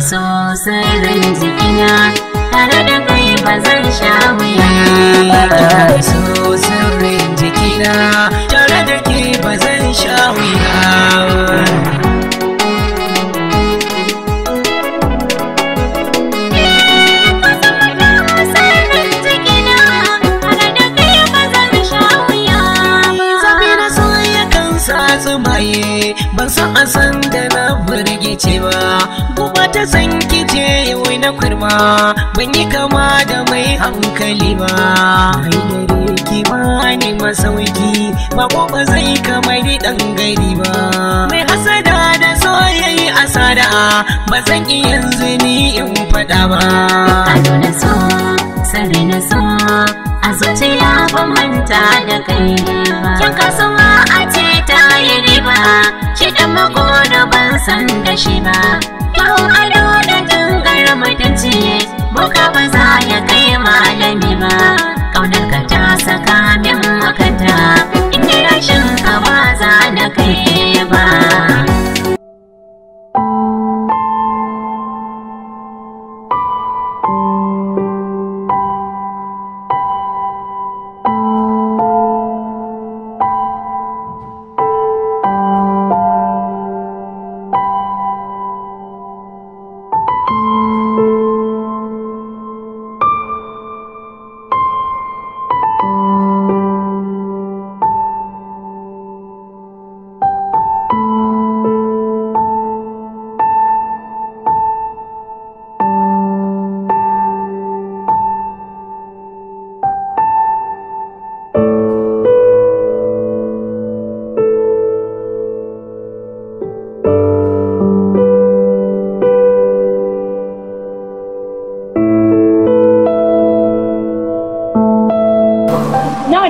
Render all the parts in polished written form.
so sirrin jikina, tare da kai ba zan sha wuya ba. So sirrin jikina, tare da kai ba zan sha wuya ba. Ban san a san da na burgice ba, kuma ta san kice yau na kurma, ban yi kama da mai hankali ba. Mai dare ki ba ni masauki, ba ko ba zai kamar dan gari ba. Mai hasada da soyayi asada, ba zan yi yanzu ni in faɗa ba. Ado na so, sare na so, a zuciya ban manta da kai ba. Kin kasuwa a ce ta yi riba, shi dan makono ban san da shi ba. Kyawun ado da dangar mutunci, boka ba za ya kai malami ba. Ƙaunar ka ta saka min makanta, inda rashin ka ba za na kai ba.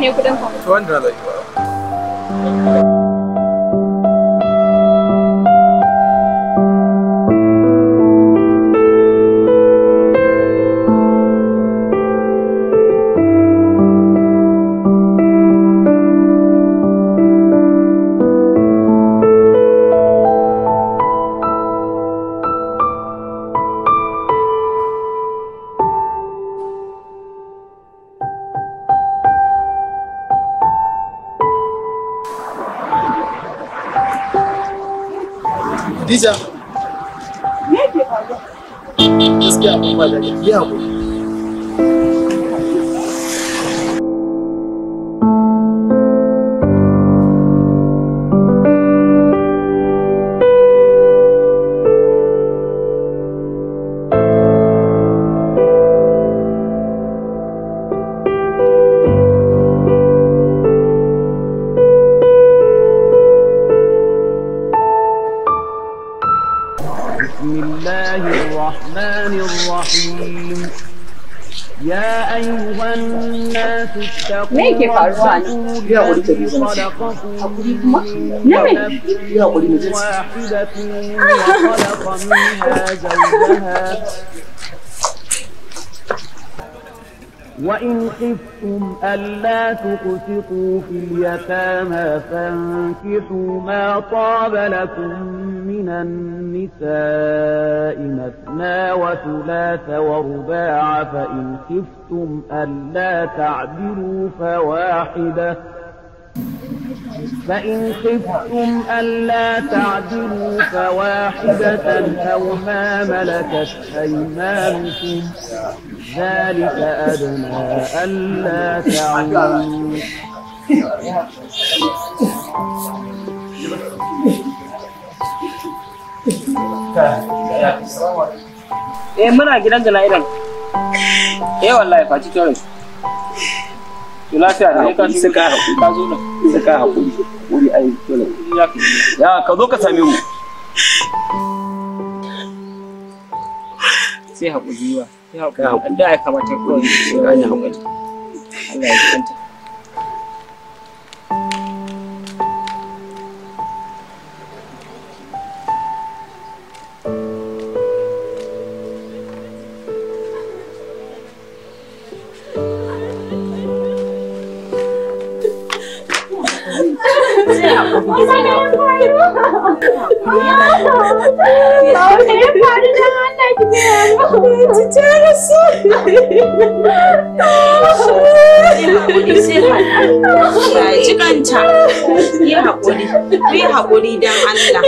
ne kudin ka? $200. Khadija, me yake faruwa? gaskiya abin ba da ya haƙuri. بسم الله الرحمن الرحيم يا أيها الناس اتقوا ربكم الذي خلقكم من نفس واحدة وخلق منها زوجها وإن خفتم ألا تقسطوا في اليتامى فانكحوا ما طاب لكم من النساء مثنى وثلاث ورباع فإن خفتم ألا تعدلوا فواحدة أو ما ملكت أيمانكم ذلك أدنى ألا تعولوا muna gidan jana'idan. Wallahi faci tore. To lafiya ne ka shi ka hakuri ka zo nan. Saka hakuri. Wuri ai dole. Ya ka zo ka same mu. Sai hakuri wa. Sai hakuri. Da ya kamata ko an yi hakuri. Allah ya kanta. Mama ta rasu. Yi haƙuri sai haɗa. Ya ji kanta. Yi haƙuri. Yi haƙuri don Allah.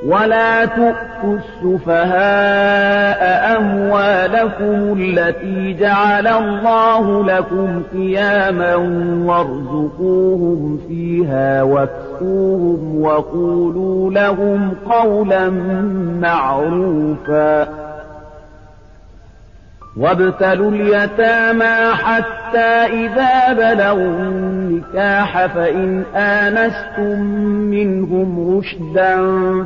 ولا تؤتوا السفهاء أموالكم التي جعل الله لكم قياما وارزقوهم فيها واكسوهم وقولوا لهم قولا معروفا وابتلوا اليتامى حتى إذا بلغوا النكاح فإن آنستم منهم رشدا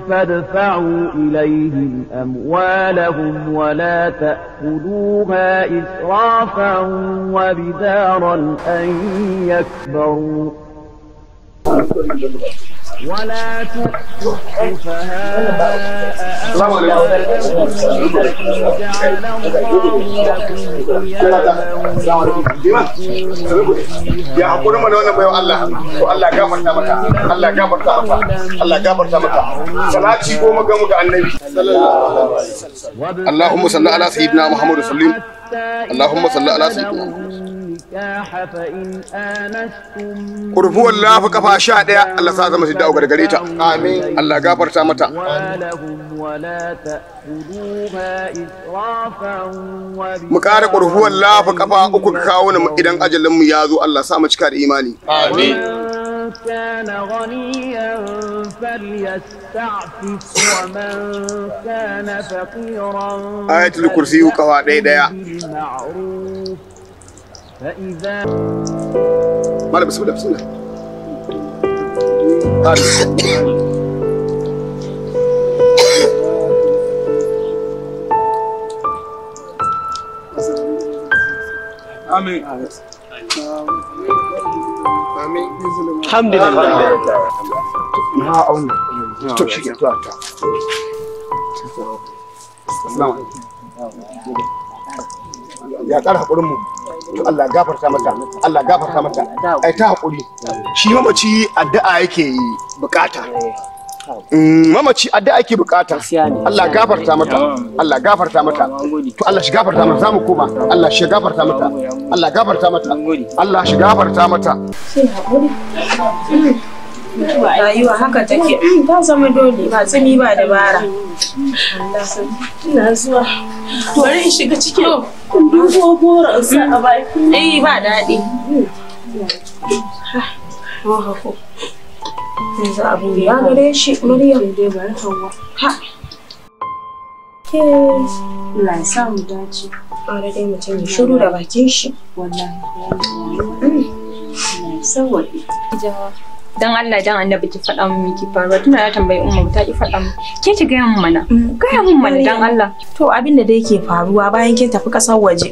فادفعوا إليهم أموالهم ولا تأكلوها إسرافا وبدارا أن يكبروا ولا تؤتوا السفهاء أموالكم التي جعل الله لكم ya hakuri mana wannan bayan Allah to Allah gafarta maka Allah gafarta maka Allah gafarta maka salati goma ga mu ga annabi sallallahu alaihi wasallam Allahumma salli ala sayyidina Muhammad sallim Allahumma salli ala sayyidina Kurfu Allah fa kafa 11 Allah sa zama sidda gargare ta amin Allah gafarta mata mu kare kurfu Allah fa kafa uku kawo idan ajalin mu ya zo Allah sa mu cika da imani amin كان غنيا فليستعفف ومن كان فقيرا آية الكرسي وكفى ديدايا فإذا مالا بسم الله بسم الله آمين آمين الحمد لله ها أون تمشي يا توتا ya ƙara haƙurin mu to Allah gafarta mata Allah gafarta mata ai ta haƙuri shi mamaci addu'a yake bukata mamaci addu'a yake bukata Allah gafarta mata Allah gafarta mata to Allah shi gafarta mata zamu koma Allah shi gafarta mata Allah gafarta mata Allah shi gafarta mata Sai haƙuri. Rayuwa haka take ta zama dole ba tsini ba dabara. Ina zuwa. Bari in shiga cikin dubo goron sa a baki. Eh ba daɗi. Yanzu abu ya gare shi Maryam dai bari Hauwa. Ha. Ke Allah ya sa mu dace. Ƙara dai mutum ya shiru da bakin shi. Wallahi. Saboda dan Allah dan annabi ki faɗa min miki faruwa tuna na tambayi umma ta ki faɗa min ke ki ga mun mana ga mun mana dan Allah to abin da dai ke faruwa bayan kin tafi ƙasar waje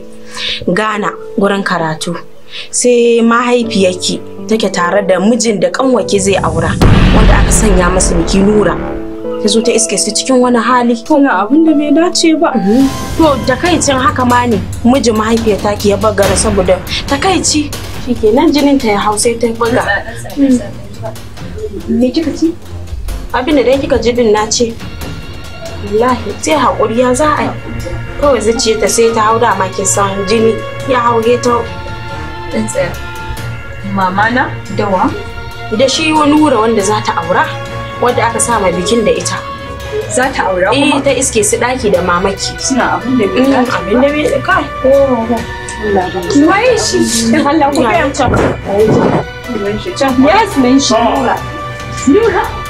Ghana gurin karatu sai mahaifiyarki take tare da mijin da kanwaki zai aura wanda aka sanya masa biki Nura ta zo ta iske su cikin wani hali to na abin da bai dace ba to takaicin haka ma ne mijin mahaifiyar taki ya bagara saboda takaici shikenan jinin ta ya hau sai ta buga me kika ci abin da dai kika ji din na ce wallahi sai hakuri ya za a kawai zuciya ta sai ta hau da ma kin san jini ya hauge ta dan tsaya mama na dawa da shi wani wura wanda za ta aura wanda aka sa ma bikin da ita za ta aura kuma ta iske su daki da mamaki suna abin da bai kai Wai shi dan Allah ku ga can. Yes, men shi. Nura.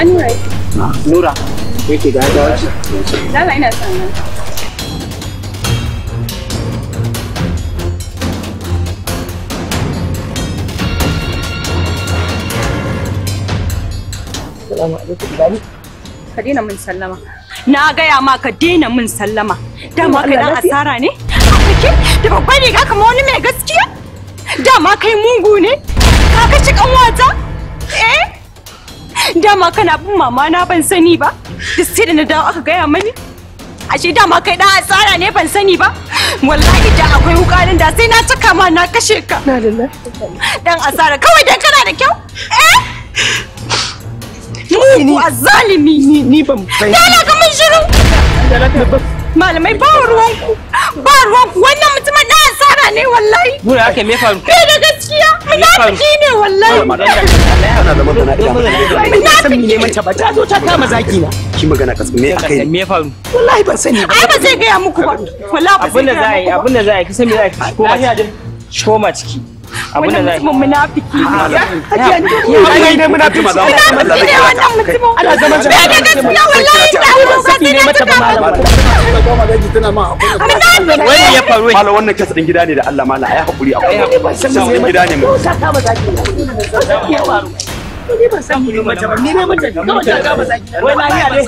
Nura. Nura. Yake ga da wace? Lala ina son nan. Assalamu alaikum Dani. Ka daina min sallama. Na gaya ma ka daina min sallama. Dama kai dan asara ne? A kake da babban riga kamar wani mai gaskiya? Dama kai mungu ne? Ka kaci kanwata? Dama kana bin mama na ban sani ba? Duk sai da na dawo aka gaya mani? Ashe dama kai dan asara ne ban sani ba? Wallahi da akwai wukarin da sai na caka ma na kashe ka. Na lillahi. Dan asara kawai dan kana da kyau? Mugu azalimi. Ni ban fahimci. Dala ka mun shiru. Malamai ba ruwanku. Ba ruwanku wannan mutumin na asara ne wallahi. Nura haka me faru? Bai da gaskiya. Munafiki ne wallahi. Ana da magana ina Munafiki ne mace ba ta zo ta kama zaki na. ki magana kasu me akai Me faru? Wallahi ban sani ba. Ai ba zai gaya muku ba. Wallahi ba zai gaya muku ba. Abin da za a yi kisan me za a yi koma ciki. Abin da za a yi. Wannan mutumin munafiki ne. Ai ne munafiki. Munafiki ne wannan mutumin. Ana zaman Bai da gaskiya wallahi da ruwa ba ne mata ba malama. Wai ya faru? Mala wannan kasa din gida ne da Allah mala ai hakuri akwai. Kasa din gida ne mu. Ta kama zaki na. Ya faru. Ni ban san me mace ba. Ni ne mace. Kawai ta kama zaki. Wai lafiya ne.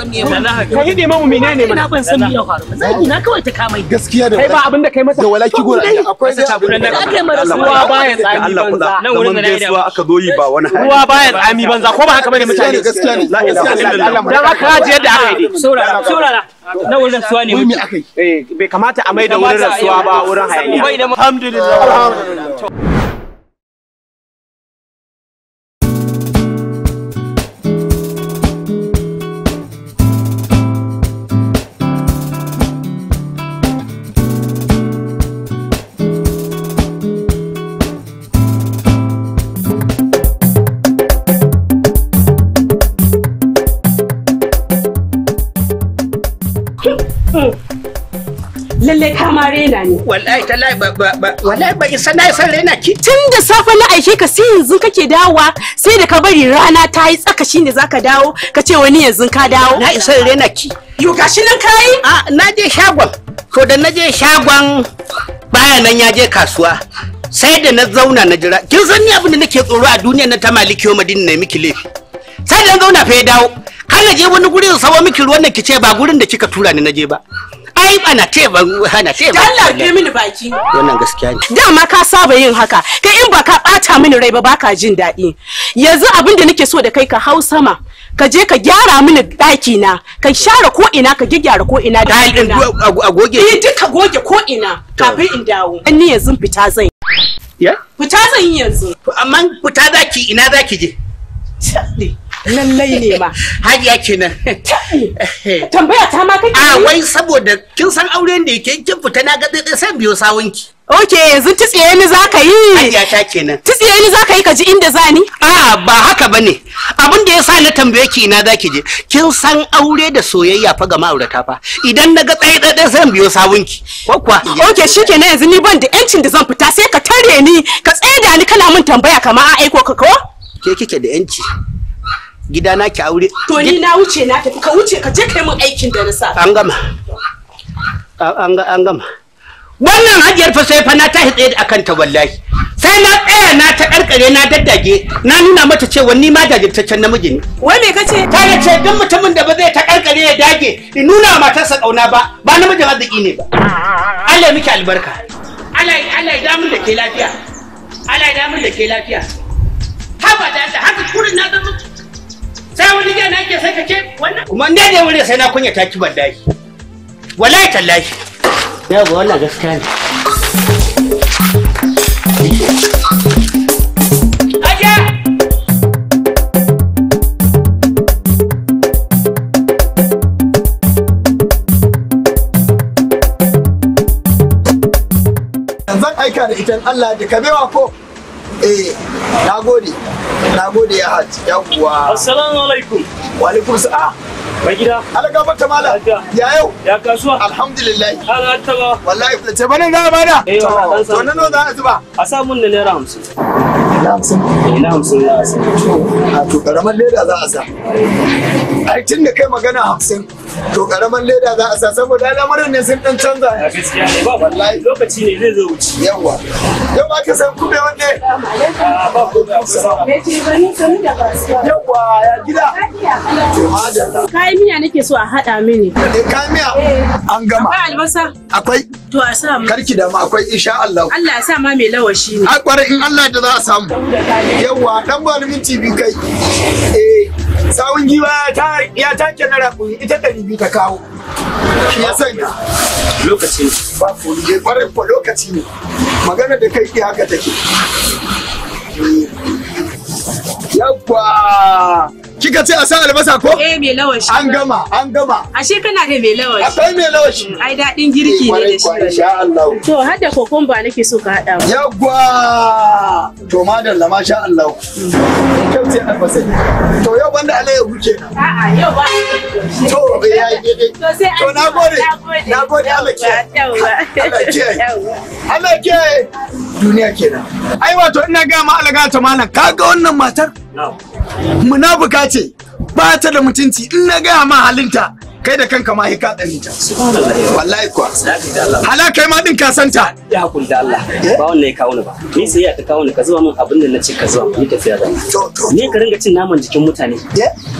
Kai ne mamu menene mana? Ban san me ya faru. Zaki na kawai ta kama. Gaskiya da Kai ba abin da kai masa. da walaki gora akwai da aka mara ruwa baya tsami banza. Nan wurin da na ruwa aka zo yi ba wani hali. Ruwa baya tsami banza ko ba haka bane mutane. Gaskiya ne. La ilaha illallah. Dan haka ji yadda aka yi. Saurara. Na wurin rasuwa ne. Wai me akai? Bai kamata a mai da wurin rasuwa ba wurin hayaniya. Alhamdulillah. Lalle ka ma rena ne. Wallahi tallahi wallahi ba isa na san rena ki. Tun da safe na aike ka sai yanzu kake dawowa sai da ka bari rana ta yi tsaka shine zaka dawo ka ce wani yanzu ka dawo. Na isa rena ki. Yo gashi nan kai? Na je shagon. To da na je shagon baya nan ya je kasuwa. Sai da na zauna na jira. Kin san ni abin da nake tsoro a duniyar nan ta Malikiyo Madina ne miki laifi. Sai da na zauna fa ya dawo. Kana je wani guri in sawo miki ruwan nan kice ba gurin da kika tura ni na je ba. Ai ana ce ban hana ce ba. Allah ke mini baki. Wannan gaskiya ne. Dama ka saba yin haka. Kai in ba ka bata mini rai ba baka jin daɗi. Yanzu abin da nake so da kai ka hau sama. Ka je ka gyara mini ɗaki na. Ka share ko ina ka gyara ko ina da Dai din a goge. duka goge ko ina kafin in dawo. Ni yanzu fita zan. Ya? Fita zan yi yanzu. Amma fita zaki ina zaki je? Lallai ne ma. Hajiya kenan. Tambaya ta ma kake. Wai saboda kin san auren da yake kin fita na ga dai san biyo sawunki. Okay, yanzu tsiye ni zaka yi. Hajiya ta kenan. Tsiye ni zaka yi ka ji inda zani? Ba haka bane. Abin da yasa na tambaye ki ina zaki je. Kin san aure da soyayya fa ga ma'aurata fa. Idan naga tsaye dai san biyo sawunki. Ko kuwa? Okay, shikenan yanzu ni ban da yancin da zan fita sai ka tare ni, ka tsaida ni kana min tambaya kamar a aiko ka ko? Ke kike da yanci. Gida na ki aure. To ni na wuce na tafi ka wuce ka je kai min aikin da na sa. An gama. An gama. Wannan hajiyar fa sai fa na tashi tsaye akan ta wallahi. Sai na tsaya na ta karkare na daddage na nuna mata cewa ni ma jajirtaccen namiji ne. Wai me kace? Ta ce duk mutumin da ba zai ta karkare ya dage in nuna wa matarsa kauna ba namijin arziki ne ba. Allah ya miki albarka. Allah ya damu da ke lafiya. Allah ya damu da ke lafiya. Haba da haka kurin na zama sai wani gida na ke sai ka ce wannan kuma ne da wuri sai na kunya ta ki wallahi wallahi tallahi ya ga wannan gaskiya ne aje zan aika da ita Allah da kabewa ko nagode ya haji yawwa. Assalamu alaikum. Wa alaikum salam. Mai gida. Allah gafarta mala. Ya yau. Ya kasuwa. Alhamdulillah. Allah taba. Wallahi ce bana na bada. To nan za a zuba. A samun da naira 50. Na 50. Na 50 za a sa. A to karamar leda za a sa. Ai tun da kai magana 50 to karamar leda za a sa saboda lamarin ne sun dan canza. A gaskiya ne ba wallahi lokaci ne zai zo wuce. Yawa. Yau ba ka san kube wanne? Ba ko da yawa ya gida. Kayan miya nake so a haɗa mini. Kayan miya an gama. Akwai albasa? Akwai. To a sa mu. Karki da ma akwai insha Allah. Allah ya sa ma mai lawashi ne. A kwarai in Allah da za a samu. Yawa dan ba ni minti biyu kai. Sawun giwa ya take na raƙumi ita 200 ta kawo. Shi ya sanya. Lokaci ne. Ba ko ne kwarai ko lokaci ne. Magana da kai ke haka take. Yawa. Kika ce a sa albasa ko? Mai lawashi. An gama, an gama. Ashe kana da mai lawashi. Akwai mai lawashi. Ai daɗin girki ne da shi. Insha Allah. To har da kokomba nake so ka haɗa mu. Yawwa! To madalla masha Allah. Kyau ce albasa. To yau banda alayyahu kenan. A'a yau ba. To yayi daidai. To nagode. Nagode Allah kiyaye. Allah kiyaye. Allah kiyaye. Duniya kenan. Ai wato ina ga ma alaga ta malam kaga wannan matar? Munafuka ce ba ta da mutunci in na gaya ma halinta kai da kanka ma ka tsani ta wallahi kuwa hala kai ma din ka santa ya hakuri da Allah ba wannan ya kawo ni ba ni sai ya ka kawo ni ka zuwa min abin da nace ka zuwa ni tafiya da ni ka ringa cin naman jikin mutane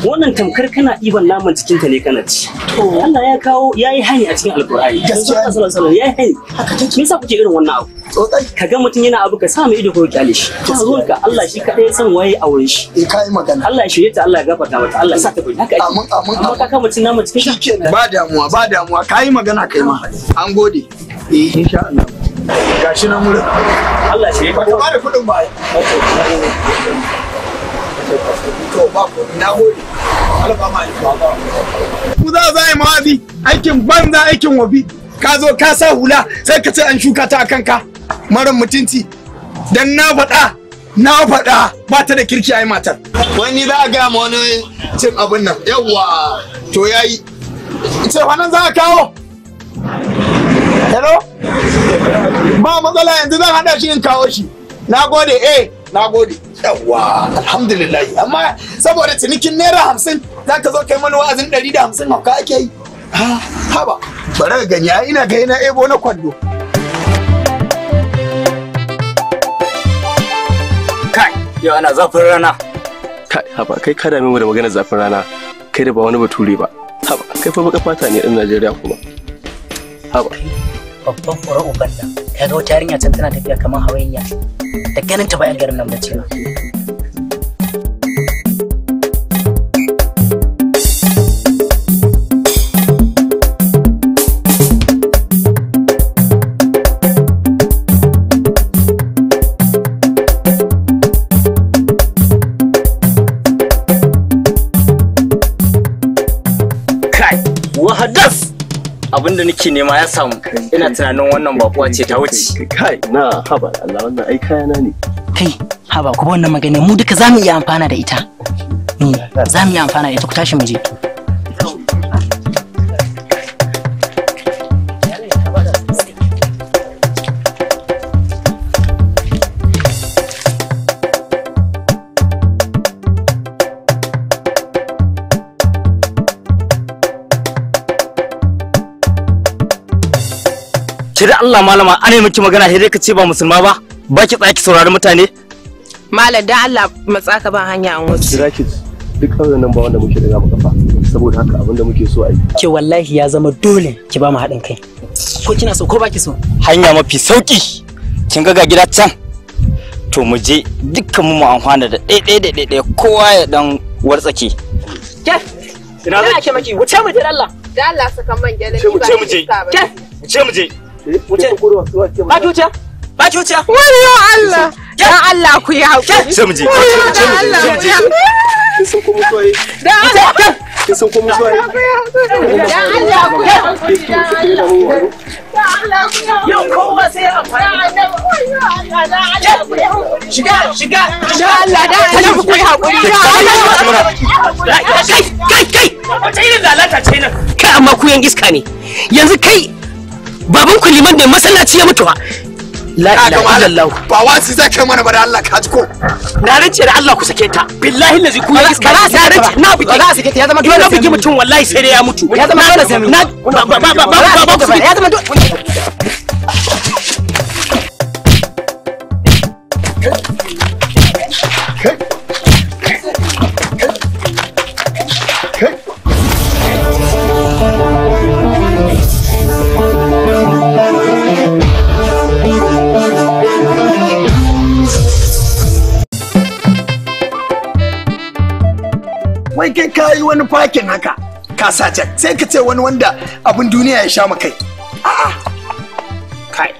wannan tamkar kana iban naman jikin ta ne kana ci Allah ya kawo yayi hani a cikin alqur'ani gaskiya sallallahu alaihi yayi hani me yasa kuke irin wannan abu kaga mutum yana abu ka sa mai ido ko kyale shi ruwanka Allah shi kadai ya san waye a wurin shi kai magana Allah ya shirye ta Allah ya gafarta mata Allah ya sa ta bai haka amin amin amma ka kama cin naman jikin ba damuwa kai magana kai ma an gode insha Allah gashi nan murin Allah shi ba ka bada kudin ba to ba ko na gode Allah ba mai ku za yi mawazi aikin banza aikin wabi ka zo ka sa hula sai ka ce an shuka ta akan ka maran mutunci dan na faɗa ba ta da kirki ai matar wani za a ga ma wani cin abin nan yawa to yayi ce wannan za a kawo hello ba matsala yanzu zan hada shi in kawo shi nagode nagode yawa alhamdulillah amma saboda cinikin naira 50 zaka zo kai mana wa'azin 150 hauka ake yi haba bari ka gani ina ga ina ebo na kwando kai yau ana zafin rana kai haba kai kada mu da magana zafin rana kai da ba wani bature ba haba kai fa baka fata ne din Najeriya kuma haba babban fura uban da kaga wata yarinya can tana tafiya kamar hawainiya da ganin ta ba yan garin nan bace ba wahadas abinda nake nema ya samu ina tunanin wannan bakuwa ce ta wuce kai na haba Allah wannan ai kayana ne kai haba kuma wannan magana mu duka zamu iya amfana da ita zamu iya amfana da ita ku tashi mu je da Allah malama ana miki magana sai dai ka ce ba musulma ba ki tsaya ki saurari mutane malam dan Allah matsa ka ban hanya an wuce kira ki duk kauyen nan ba wanda muke da mu kafa saboda haka abinda muke so a yi ke wallahi ya zama dole ki ba mu haɗin kai ko kina so ko baki so hanya mafi sauki kin ga gida can to mu je dukkan mu amfana da ɗaya kowa ya dan wartsake ke ina zaki maki wuce mu je Allah da Allah saka man gele ni ba wuce mu je wuce ba ki wuce ba ki wuce wayo Allah dan Allah ku yi hakuri sai mu je dan Allah sun kuma soye dan Allah sun kuma soye dan Allah ku yi hakuri dan Allah yau kowa sai amfani shiga dan Allah dan ku yi hakuri kai wata irin lalata ce nan kai amma ku yan iska ne yanzu kai baban ku liman da masallaci ya mutuwa la ilaha illallah ba wasi za kai mana ba da Allah ka ji ko na rance da Allah ku sake ta billahi lazi ku ba za a rance na biki za a sake ta ya zama dole na biki mutum wallahi sai dai ya mutu ya zama dole sai na ba ya zama dole wai kai ka yi wani fakin haka ka sa can sai ka ce wani wanda abin duniya ya sha makai a'a kai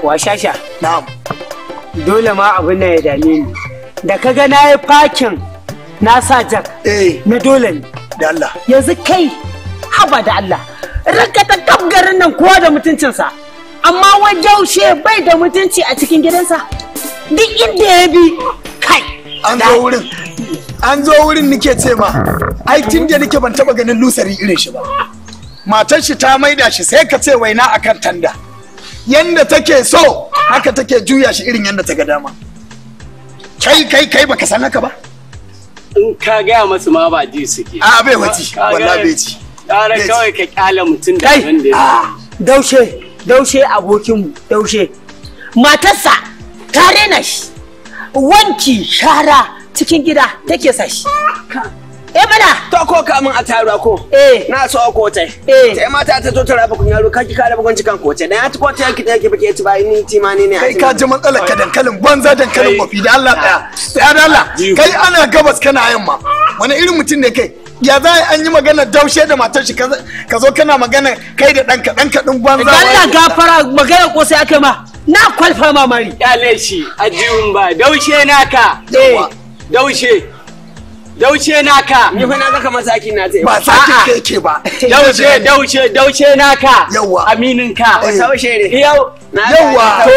wa shasha na'am dole ma abin nan ya dame ni da kaga na yi fakin na sa jak na dole ne da Allah yanzu kai haba da Allah ranka ta kaf garin nan kowa da mutuncinsa amma wajaushe bai da mutunci a cikin gidansa duk inda ya bi kai an zo wurin nike ce ma ai tun da nike ban taba ganin lusari irin shi ba matar shi ta maida shi sai ka ce waina akan tanda yanda take so haka take juya shi irin yanda ta ga dama kai baka san haka ba in ka gaya masu ma ba ji suke a bai waji wallahi bai ji ƙara kawai ka kyale mutum da wanda ya daushe abokinmu daushe matarsa ta rena shi wanki shara cikin gida take sa shi mana to ko ka mun a taruwa ko na so ko tai sai mata ta zo ta rafa kun yaro kaki ka rafa kun cikan ko tai dan ya ci ko tai yake bake ci bai ni ti ma ne kai ka ji matsalar ka dankalin banza dankalin mafi da Allah tsaya da Allah kai ana gabas kana yamma wani irin mutum ne kai ya za an yi magana daushe da matar shi ka zo kana magana kai da ɗanka ɗin banza Allah gafara magana ko sai aka ma na kwalfa mamari kyale shi ajiyun ba daushe naka daushe naka ni fa na ga kamar saki na ta ba saki yake ba daushe naka yawa aminin ka taushe ne yawa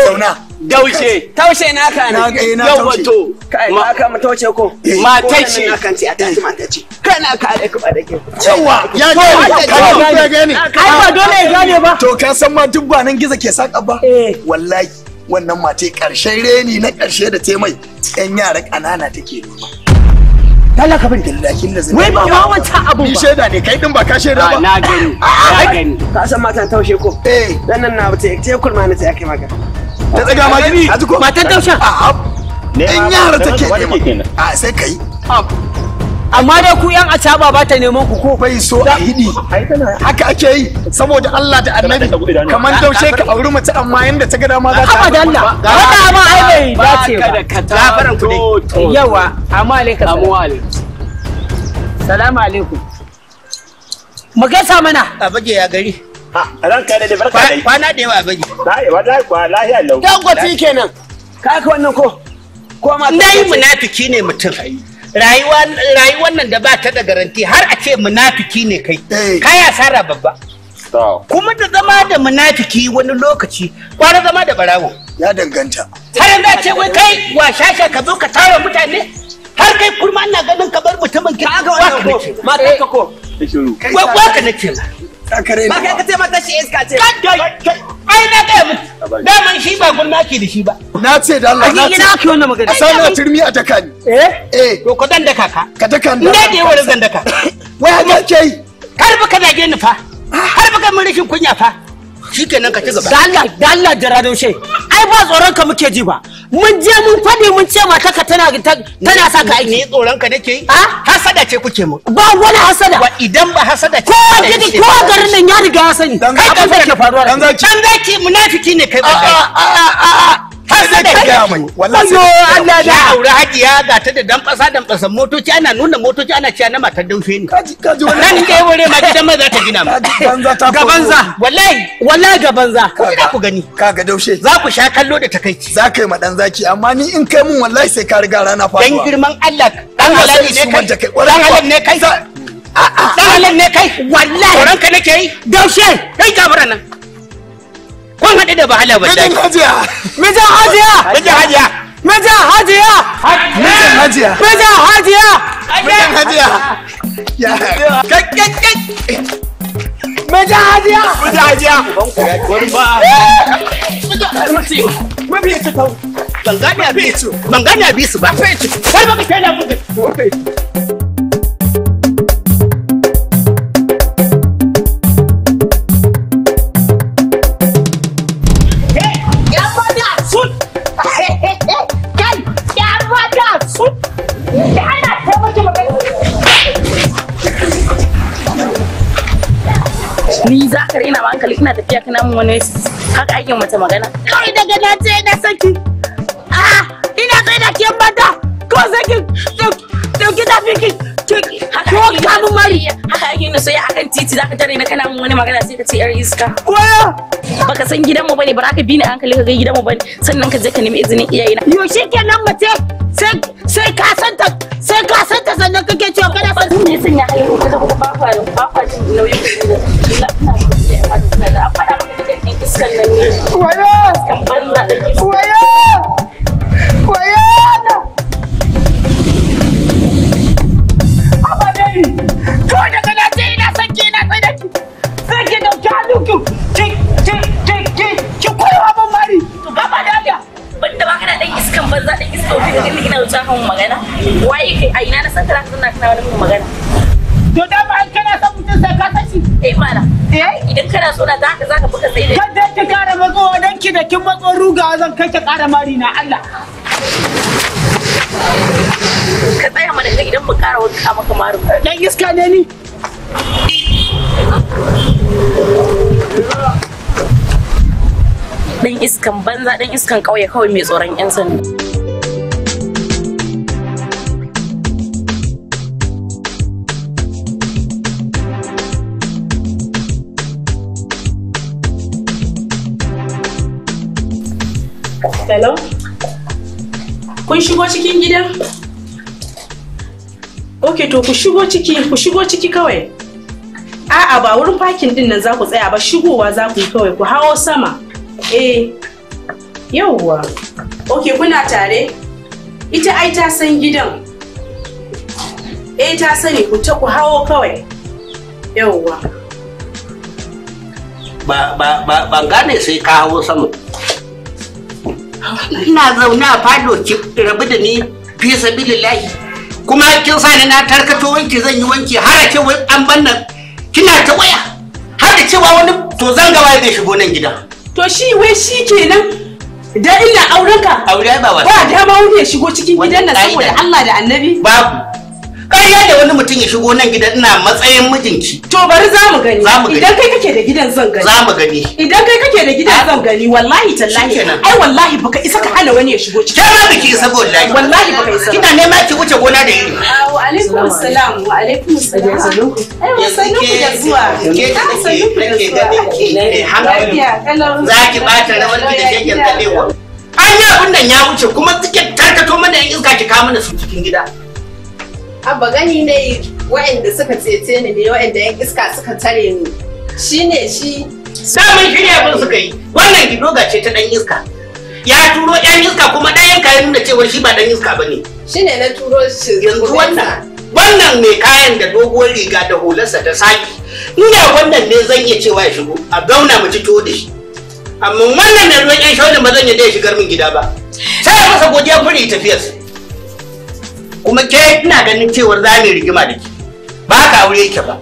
zauna taushe naka ne yawa to kai ma ka mu taushe ko mataci kan ci a tashi mataci kana ka da ku da ke yawa ya gane ai ba dole ya gane ba to ka san ma duk ba nan gizo ke saka ba wallahi wannan mace karshen reni na karshe da te mai yan yara kanana take nema Allah ka bin dillahin da zai wai ba ma wancan abu ba ni sheda ne kai din ba ka sheda ba na gani ka san matan taushe ko dan nan na bata te kulma ne sai ake maka ta tsaga magani a ji ko matan taushe yan yara take nema a sai kai amma dai ku yan acaba ba ta neman ku ko bai so a hidi haka ake yi saboda Allah da Annabi kaman daushe ka auri mace amma yanda ta ga dama za ta da Allah wanda ma ai bai dace ba gafaran ku dai yawa amma alaikum salamu alaikum magasa mana a bage ya gari ranka da barka dai kwana da yawa bage wallahi kwa lahiya lau dan gofi kenan ka wannan ko ma dai munafiki ne mutum rayuwar nan da ba ta da garanti har a ce munafiki ne kai kai asara babba kuma da zama da munafiki wani lokaci kwara zama da barawo ya danganta har yanzu a ce wai kai wa shasha ka zo ka tara mutane har kai kurma ina ganin ka bar mutumin ki aka wannan ko mata ka ko wai waka nake ba kai ka ce mata shi iska ce ai na ga mutu daman shi ba gwamnati da shi ba na ce da Allah na ce ina ake wannan magana a sanar turmi a daka ni to ko dan daka ka daka ni ne da yawa zan daka wai haka ke yi kar baka zage ni fa har baka mun rashin kunya fa shikenan ka ci gaba da Allah da radoshe ai ba tsoron ka muke ji ba mun je mun fadi mun ce mata ka tana sa ka aiki ne tsoron ka nake yi hasada ce kuke mu ba wani hasada wa idan ba hasada ce ko garin nan ya riga ya sani kai ka ke faruwa dan zaki munafiki ne kai ba hasada ga mai wallahi Allah da aure hajiya ga ta da dan fasan motoci ana nuna motoci ana cewa na matar daushe ne kaji nan dai wure ma gidan ma za ta gina mu gabanza wallahi gabanza ku gani kaga daushe za ku sha kallo da takaici za ka yi ma dan zaki amma ni in kai mun wallahi sai ka riga rana faruwa dan girman Allah dan halali ne kai dan halal ne kai dan halal ne kai wallahi ranka nake yi daushe kai gabara nan kun haɗu da bahala wallahi mijin hajiya ya ban gane a bisu ba kai baka kai da mutum Ni za ka raina ma hankali ina tafiya kana mun wani haka ake mata magana. Kai daga na ce na saki. Ina kai da kiyan bata. Ko saki dauki da fiki. Ko ka mun mari. Haka ake na sai akan titi za ka tare na kana mun wani magana sai ka ce yar iska. Koyo. Baka san gidanmu bane ba ka bi ni hankali ka ga gidanmu bane sannan ka je ka nemi izinin iyayena. Yo shikenan mace sai ka santa sannan kake cewa kana ba zan ne sanya haihu ka da ba fa jin nauyin da ina da fada maka da iskan nan ne. Wayo. Kan banza da ke. Wayo. Abadai. To daga na ce ina sanke ina sai da ki. Sai ki dauki hannunki. Ki koyo abin mari. To gaba da ya. Banda ba kana dan iskan banza dan iska wani da gani kina wuce kan magana. Waye kai a ina na san kana wani magana. To da ba kana son mutum sai ka sashi. Mana. Idan kana so na za ka buka sai dai. Kada ki kara matso dan ki da kin matso ruga zan kai ki kara mari na Allah. Ka tsaya mana kai idan mu kara wanka maka maru. Dan iska ne ni. Dan iskan banza dan iskan kauye kawai mai tsoron yan sanda. Hello? Kun shigo cikin gidan? Ok, to ku shigo ciki kawai. A'a ba wurin parking din nan za ku tsaya ba, shigowa za ku yi kawai, ku hawo sama. Yauwa. Ok, kuna tare? Ita ai ta san gidan. Ta sani ku hawo kawai. Yauwa. Ban gane sai ka hawo sama. Ina zaune a fado ki rabu da ni fi sabilillahi kuma kin sa ni na tarkato wanki zan yi wanki har a ce wai an bannan kina ta waya har da cewa wani to zan ga waye zai shigo nan gidan. To shi wai shi kenan da ina aurenka aure ba ba dama wani ya shigo cikin gidan nan saboda Allah da Annabi babu ƙarya da wani mutum ya shigo nan gidan ina matsayin mijinki. To bari za mu gani. Idan kai kake da gidan zan gani. Za mu gani. Idan kai kake da gidan zan gani wallahi tallahi. Ai wallahi baka isa ka hana wani ya shigo cikin. Kai ma biki isa wallahi. Wallahi baka isa. Kina nema ki wuce gona da iri. Wa alaikum assalam. Wa alaikum assalam. Ai sanuku da zuwa. Ke da nake ganin ki hankali. Za ki bata rawar ki da shegen kalewa. An yi abin nan ya wuce kuma kike tarkato mana yan iska ki kawo mana su cikin gida. Abba gani ne waɗanda suka cece ni ne waɗanda yan iska suka tare ni. Shi ne shi. Samun shirya abin suka yi. Wannan gidoga ce ta ɗan iska. Ya turo ɗan iska kuma ɗayan kayan nuna cewar shi ba ɗan iska ba ne. Shi ne na turo shi. Yanzu wannan mai kayan da doguwar riga da hularsa ta saki. Ina wannan ne zan iya cewa ya shigo. A zauna mu ci tuwo da shi. Amma wannan mai ruwan ƴan shawarar ba zan yadda ya shigar min gida ba. Sai ya masa godiya fure tafiyarsa. Kuma ke ina ganin cewar za mu rigima da ke ba ka aure yake ba.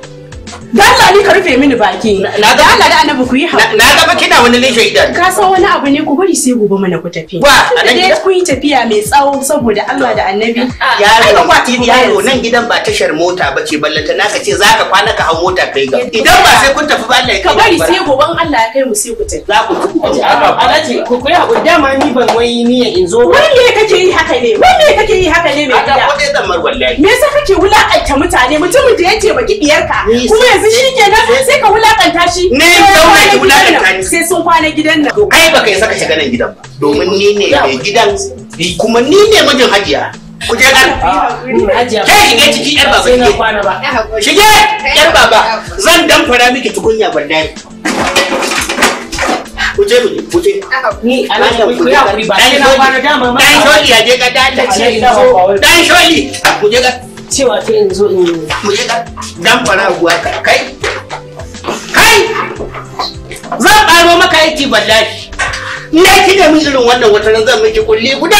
Allah ni ka rufe mini baki. Da Allah da Annabi ku yi haƙuri. Na ga kina wani lishe idan. Ka san wani abu ne ku bari sai gobe mana ku tafi. Wa dai ku yi tafiya mai tsawo saboda Allah da Annabi. Yaro nan gidan ba tashar mota ba ce ballanta naka ce zaka kwana ka hau mota kai ga. Idan ba sai kun tafi ba Allah ya kai. Ka bari sai goben Allah ya kai mu sai ku tafi. Za ku tafi. Alhaji ku yi haƙuri dama ni ban wai niyyar in zo. Wai me kake yi haka ne? Wai me kake yi haka ne mai gida? Ko dai zan mar wallahi. Me yasa kake wulakanta mutane mutumin da ya ce baki diyarka kuma yanzu shikenan sai ka wulakanta shi. Ne zauna ki wulakanta ni. Sai sun kwana gidan nan. To kai baka yi saka shiga nan gidan ba. Domin ni ne mai gidan kuma ni ne mijin Hajiya. Ku je gan. Kai shige ciki yar baba shige. Shige yar baba zan damfara miki tukunya wallahi. Ku je ku je. Ni Alhaji ku yi haƙuri ba sai na kwana dama ma. Dan sholi ya je ga dan sholi. Ku je ga. Cewa ta yanzu in mu je ga damfara guwa kai. Kai! Zan ƙaro maka aiki wallahi. ina kine min irin wannan wata ran zan miki kulli guda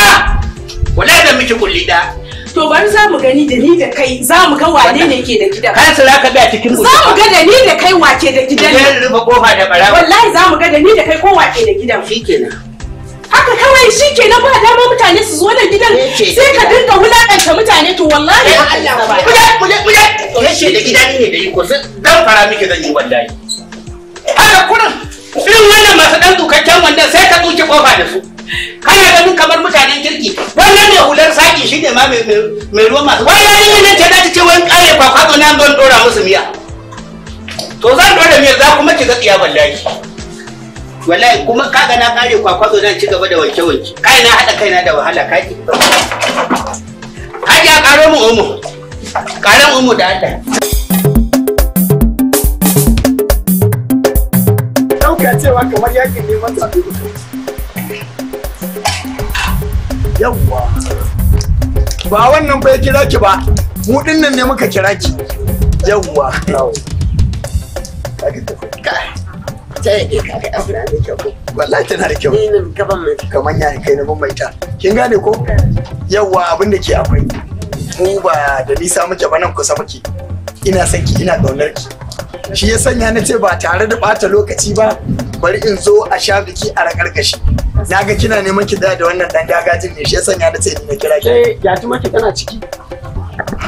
wallahi zan miki kulli da to bari za mu gani da ni da kai za mu ga wane ne ke da gidan kan sala ka ga cikin za mu ga da ni da kai wake da gidan ne rufe kofa da bara wallahi za mu ga da ni da kai ko wake da gidan shikenan haka kawai shikenan ba dama mutane su zo nan gidan sai ka dinga wulakanta mutane to wallahi Allah ba kuje yace da gidan ne da iko dan fara miki zan yi wallahi haka kurin irin wannan masu dan dukakken wannan sai ka tsuke kofa da su kana ganin kamar mutanen kirki wannan ne hular saki shine ma mai ruwa masu wannan ne ce da ce wani kare kwakwazo na don dora musu miya to zan dora miya za kuma ki ga tsiya wallahi kuma kaga na kare kwakwazo zan ci gaba da wanke wanke kai na hada kaina da wahala kaji haji a karo mu omo karan omo da Allah dauka cewa kamar yakin neman zaɓe yawwa ba wannan bai kira ki ba mu dinnan ne muka kira ki yawwa wallahi tana da kyau kaman ya kai na mamaita kin gane ko yawwa abin da ke akwai mu ba da nisa muke ba nan kusa muke ina son ki ina kaunar ki shi ya sanya na ce ba tare da bata lokaci ba bari in zo a sha biki a rakarkashi na ga kina neman ki da wannan dan gagajin ne shi ya sanya na ce ni na kira ki ya tuma ki tana ciki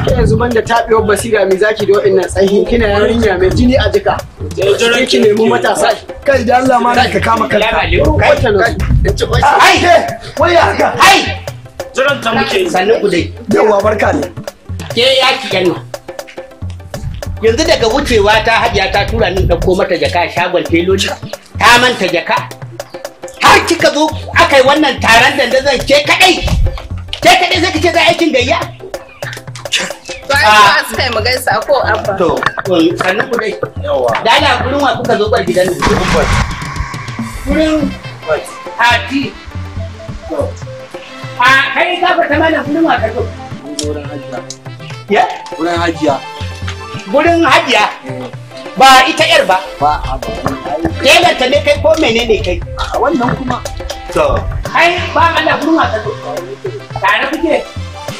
ke yanzu banda tabewar basira mai zaki da wa'annan tsahin kina yarinya mai jini a jika sai ki nemi matasa kai da Allah ma ka kama kanka ai wai haka ai jiran ta muke sannan ku dai yawa barka ne ke yaki yanna yanzu daga wucewa ta hajiya ta tura min dauko mata jaka shagon teloci ta manta jaka har kika zo akai wannan taron da zan ke kadai sai ka ce za aikin gayya to ai ba su kai mu gaisa ko abba to sannan ku dai yawa da Allah gurin wa kuka zo bar gidan gurin hati a kai ka fata mana gurin wa ka zo gurin hajiya ya gurin hajiya gurin hajiya ba ita yar ba telar ta ne kai ko menene kai wannan kuma to kai ba Allah gurin wa ka zo tare kuke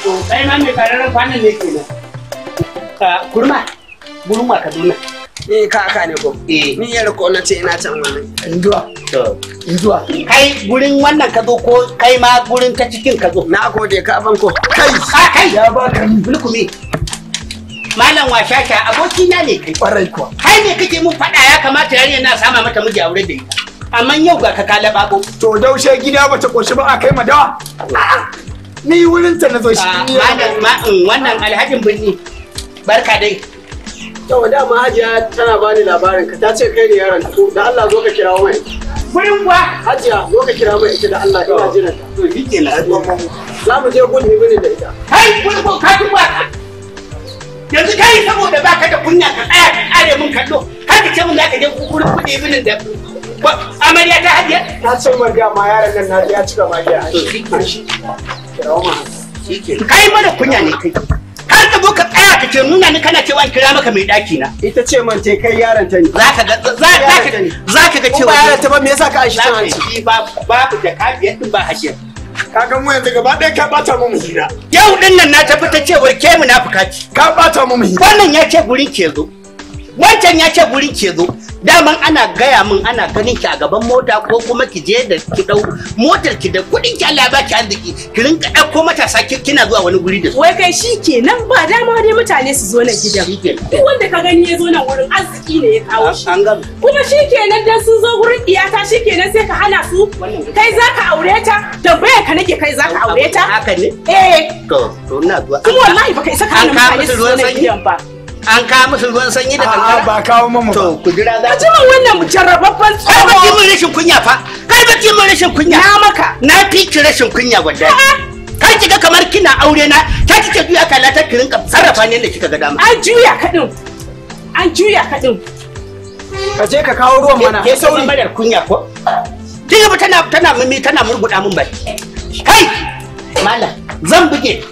to kai ma mai kararan kwanan ne kenan kurma gurin wa ka zo nan kaka ne ko ni yar ko na ce ina can wannan induwa induwa kai gurin wannan ka zo ko kai ma gurin ta cikin ka zo na gode ka ban ko kai ya baka ni bulkumi malam washasha abokina ne kai kwarai kuwa kai ne kake mun fada ya kamata yarinya na sama mata miji aure da ita amma yau ga ka kala babo to daushe gida bata koshi ba a kai madawa ni wurin ta nazo shi wannan alhajin binni barka dai to dama hajiya tana bani labarin ka ta ce kai ne yaron to da Allah zo ka kirawo mai gurin kuwa hajiya zo ka kira mai ita da Allah ina jiran ta to shikenan za mu je gudu ibini da ita kai gurin ko ka tuba yanzu kai saboda baka da kunya ka tsaya ka kare mun kallo har ka ce mun zaka je gurin kudi ibinin da amarya ta hajiya ta ce mun ga ma yaron nan na ya cika magiya to shikenan kirawo ma shikenan kai mana kunya ne kai har ka zo ka tsaya ka ce nuna ni kana cewa in kira maka mai daki na ita ce man te kai yaron ta ne zaka ga cewa ba yaron ta ba me yasa ka aishi tana ci babu da kafiyar din ba hajiya kaga mu yanzu gaba ɗaya ka bata mu hira yau din nan na tabbata cewa ke munafuka ce ka bata mu hira wannan ya ce gurin ke zo wancan ya ce gurin ke zo daman ana gaya min ana ganin ki a gaban mota ko kuma ki je da ki dau motar ki da kudin ki Allah ya baki arziki ki rinka dauko matasa kina zuwa wani guri da su wai kai shikenan ba dama dai mutane su zo nan gidan duk wanda ka gani ya zo nan wurin arziki ne ya kawo shi kuma shikenan dan sun zo gurin iyata shikenan sai ka hana su kai zaka aure ta tambaya ka nake kai zaka aure ta haka ne to ina zuwa kuma wallahi baka isa ka hana mutane su zo nan gidan ba an kawo musu ruwan sanyi da kankara ba kawo mamu to ku jira za ku ji wannan jarrababban tsoro kai ba mun rashin kunya fa kai ba mun rashin kunya na maka na fi ki rashin kunya wallahi kai kiga kamar kina aure na ta kike juya kala ta kirin ka sarrafa ne da kika ga dama an juya ka din ka je ka kawo ruwan mana ke sauri madar kunya ko kiga ba tana mimi tana murguda mun bai kai mallam zan buge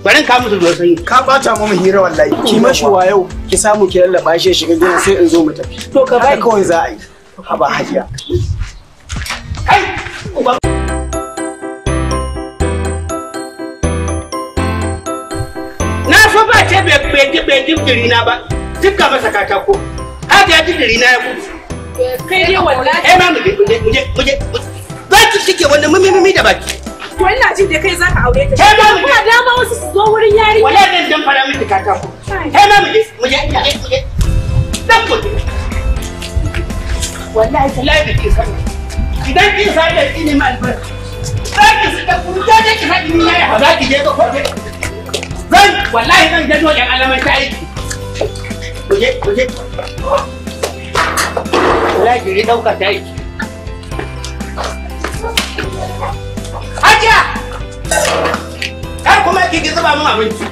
barin ka musu ruwan sanyi ka bata mu hira wallahi ki mashi wayo ki samu ki lallaba shi shiga gidan sai in zo mu tafi to ka bai kawai za a yi haba hajiya kai ce bai jimjiri na ba. Tukka masa katako. Haka ya jimjiri na ya kudu. Kai dai wallahi. Eh ma muje. Za ki shike wannan mimimi da baki. To ina jin da kai zaka aure ta. Kai ma muje. Kuma dama wasu su zo wurin yarinya. Wallahi nan dan fara miki katako. Kai ma muje. Dan muje. Wallahi tallahi da ke sani. Idan kin sa da ne ma albarka. Za ki saka kurja da ki haɗi ni ya za ki je ka kwaje. Wallahi zan gano yan alaman ta aiki. Kuje. Wallahi jiri ɗauka ta aiki. Hajiya! Kar kuma ki zuba min abinci.